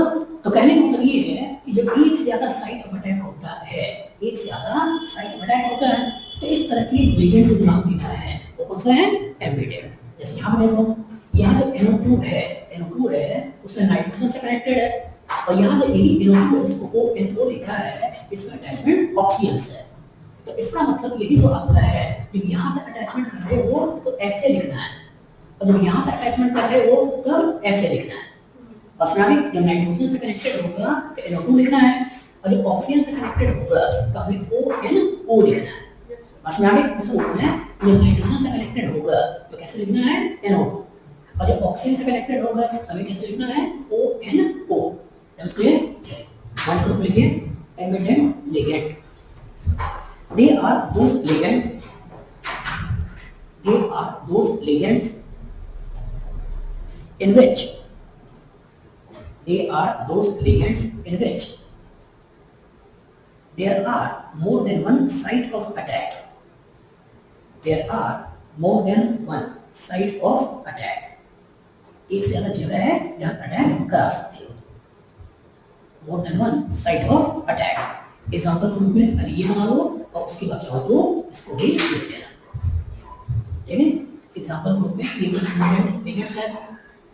तो कहने का मतलब ये है कि जब एक से ज्यादा साइट ऑफ अटैक होता है, एक से ज्यादा साइट ऑफ अटैक होता है, तो इस तरह की लिगेंड को जो नाम दिया है वो कौन सा है एम्बिडेंट। जैसे यहाँ देखो, यहाँ जो NO2 है उसमें नाइट्रोजन से कनेक्टेड है, और यहाँ जो यही NO2 है इसको NO लिखा है, इसका अटैचमेंट ऑक्सीजन से है। तो इसका मतलब यही जो आपका है कि यहाँ से अटैचमेंट कर रहे हो तो ऐसे लिखना है, और जब यहाँ से अटैचमेंट कर रहे हो तब ऐसे लिखना है। बस में आगे जब नाइट्रोजन से कनेक्टेड होगा तो NO2 लिखना है, और जब ऑक्सीजन से कनेक्टेड होगा तो हमें ONO लिखना है। बस में आगे कैसे बोलते हैं जब नाइट्रोजन से कनेक्टेड होगा तो कैसे लिखना है NO, और जब ऑक्सीजन से कनेक्टेड होगा तो हमें कैसे लिखना है ONO। That's clear. चलिए वन ग्रुप लिखिए ambient ligand. They are those ligands in which there are more than one site of attack. एक से ज्यादा जगह है जहां अटैक करा सकते हो। More than one site of attack. Example के रूप में पहले ये बना लो और उसके बाद चाहो तो इसको भी लिख देना। ठीक है एग्जांपल के रूप में ये कुछ लिगेंड्स है,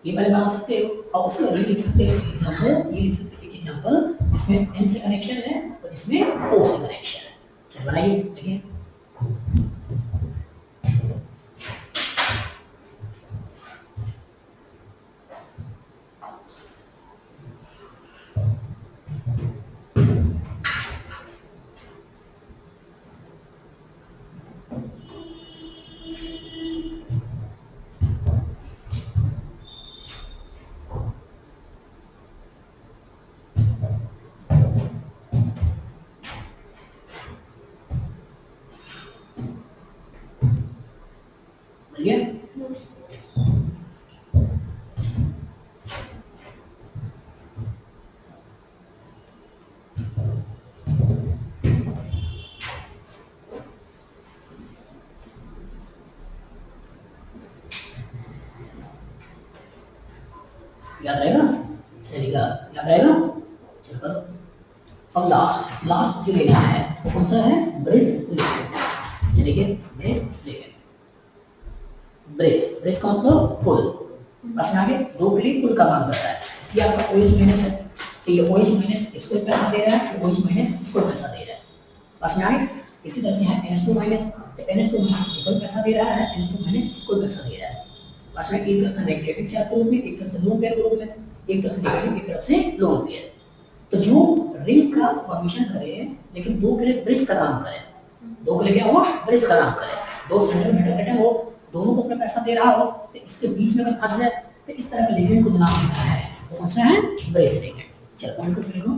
ये पहले बना सकते हो और उसके बाद ये लिख सकते हो एग्जांपल, ये लिख सकते हो एग्जांपल जिसमें N से कनेक्शन है और जिसमें O से कनेक्शन है। चलिए बनाइए लिखिए। क्लियर? याद रहेगा? चलेगा, याद रहेगा? चलो करो। अब लास्ट जो लेना है वो कौन सा है? Brace ligand. चलिए ब्रेस लिगेंड। ब्रेस का मतलब पुल। बस में आगे दो के लिए पुल का काम करता है। इसलिए आपका OH माइनस है, तो ये OH माइनस इसको पैसा दे रहा है, OH माइनस इसको पैसा दे रहा है। बस में आगे इसी तरह से है NH2 माइनस, तो NH2 माइनस इसको पैसा दे रहा है, NH2 माइनस इसको पैसा दे रहा है। बस में एक तरफ से नेगेटिव चार्ज के रूप में, एक तरफ से लोन पेयर के रूप में, एक तरफ से नेगेटिव, एक तरफ से लोन पेयर। तो जो रिंग का फॉर्मेशन करे लेकिन दो के लिए ब्रिज का काम करे, दो के लिए क्या हो? ब्रिज का काम करे, दो सेंट्रल मेटल एटम हो, दोनों को अपना पैसा दे रहा हो, तो इसके बीच में अगर फंस जाए तो इस तरह के लिगेंड को जो नाम देता है वो कौन सा है? Brace ligand. चलो पॉइंट को लिखो।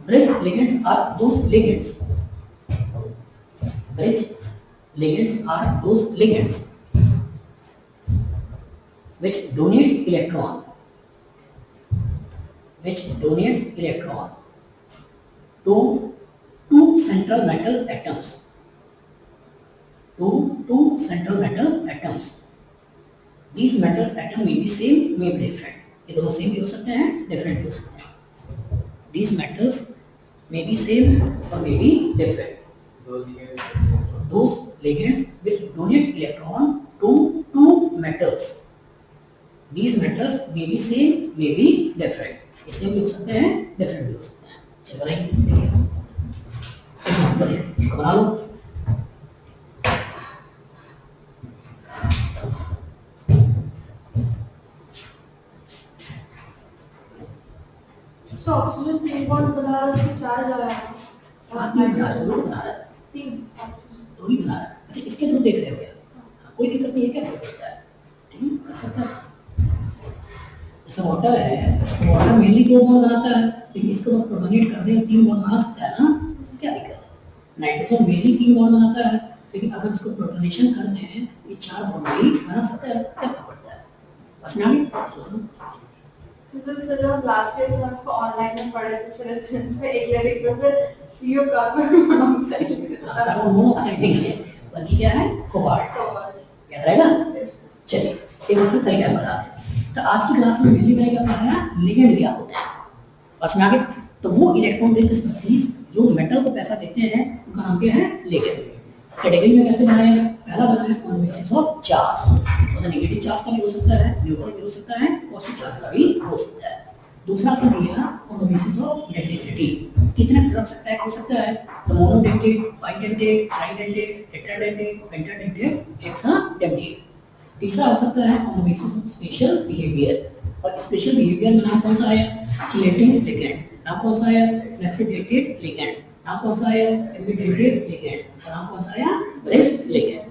Brace ligands are those ligands, brace ligands are those ligands which donates electron to two central metal atoms, these metals atom may be same, may be different. ये दोनों सेम भी हो सकते हैं, different भी हो सकते हैं। these metals may be same or may be different. those ligands which donates electron to two metals, these metals may be same, may be different. ये सेम भी हो सकते हैं, डिफरेंट भी हो सकते हैं। चलो बनाइए, एग्जांपल इसको बना लो। So oxygen 3 बॉन्ड बना रहा है, उसमें चार्ज आ रहा है। तीन बना रहा है, 3 ऑक्सीजन दो ही बना रहा है। अच्छा इसके थ्रू देख रहे हो क्या? कोई दिक्कत नहीं है क्या? होता है, ठीक है, कर सकता है। जैसे वाटर है, वाटर मेनली दो बॉन्ड बनाता है, लेकिन इसको तो प्रोटोनेट कर दें तीन बॉन्ड बना सकता है ना, क्या दिक्कत है? नाइट्रोजन मेनली तीन बॉन्ड बनाता है, लेकिन अगर इसको प्रोटोनेशन कर दें ये चार बॉन्ड भी बना सकता है, क्या फर्क पड़ता है? बस ना फिजिक्स सर हम लास्ट ईयर से उसको ऑनलाइन में पढ़े थे, सर स्टूडेंट्स में एक लिरिक में सर CO कार्बन मोनोऑक्साइड लिखा था। कार्बन मोनोऑक्साइड नहीं है, बल्कि क्या है? कोबाल्ट। याद रहेगा? चलिए एक मतलब सही टाइम बता दें। तो आज की क्लास में पहली बार क्या पढ़ा? लिगेंड क्या होता है। बस में आगे तो वो इलेक्ट्रॉन रिच स्पीशीज जो मेटल को पैसा देते हैं उनका नाम क्या है? लिगेंड। कैटेगरी में कैसे बनाएंगे? पहला बनाएंगे ऑन बेसिस ऑफ चार्ज, मतलब नेगेटिव चार्ज का भी हो सकता है, न्यूट्रल भी हो सकता है, पॉजिटिव चार्ज का भी हो सकता है। दूसरा अपन दिया ऑन बेसिस ऑफ डेंसिटी, कितने रख सकता है, हो सकता है तो monodentate, bidentate, tridentate, tetradentate, pentadentate, hexadentate. तीसरा हो सकता है on basis of special behaviour, और स्पेशल बिहेवियर में नाम कौन सा आया? Chelating ligand. नाम कौन सा आया? Flexidentate ligand. नाम कौन सा आया? Ambidentate ligand. और नाम कौन सा आया? ब्रेस लिगेंड।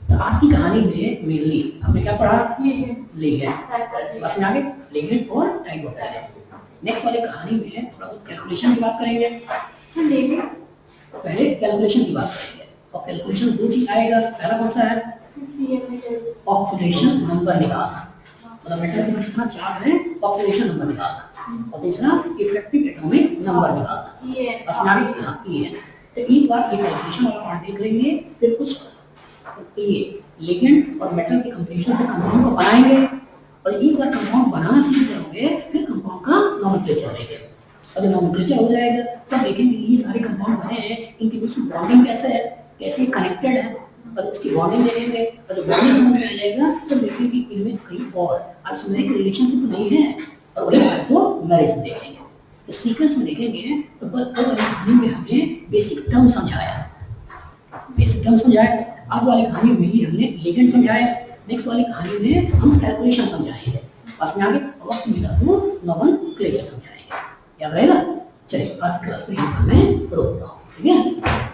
तो आज की कहानी में मेनली हमने क्या पढ़ा? लिगेंड। बस आगे लिगेंड और टाइप ऑफ लिगेंड। नेक्स्ट वाली कहानी में थोड़ा बहुत कैलकुलेशन की बात करेंगे। पहले कैलकुलेशन की बात करेंगे, और कैलकुलेशन दो चीज आएगा। पहला कौन सा है? ऑक्सीडेशन नंबर निकालना, मतलब मेटल के कितना चार्ज है, ऑक्सीडेशन नंबर निकालना। और दूसरा इफेक्टिव एटॉमिक नंबर निकालना, असनारी हाँ ये है। तो एक बार ये कैलकुलेशन वाला पार्ट देख लेंगे, फिर कुछ ये लिगेंड और मेटल के कॉम्बिनेशन से कंपाउंड को बनाएंगे, और एक बार कंपाउंड बनाना सीख जाओगे फिर कंपाउंड का नोमेनक्लेचर लेंगे। और जब नोमेनक्लेचर हो जाएगा तो देखेंगे ये सारे कंपाउंड बने हैं, इनके बीच में बॉन्डिंग कैसे है, कैसे कनेक्टेड है, और उसकी बॉन्डिंग देखेंगे। और जब बॉन्डिंग समझ में आ जाएगा तो देखेंगे कि इनमें कई और आइसोमेरिक रिलेशनशिप नहीं है, और वही आइसोमेरिक देखेंगे। तो सीक्वेंस में देखेंगे तो कल वाली कहानी में हमने बेसिक टर्म समझाया, आज वाली कहानी में ही हमने लिगेंड समझाया, नेक्स्ट वाली कहानी में हम कैलकुलेशन समझाएंगे, बस में आगे वक्त मिला तो नोमेनक्लेचर समझाएंगे। याद रहेगा? चलिए आज क्लास में मैं रोकता हूँ, ठीक है?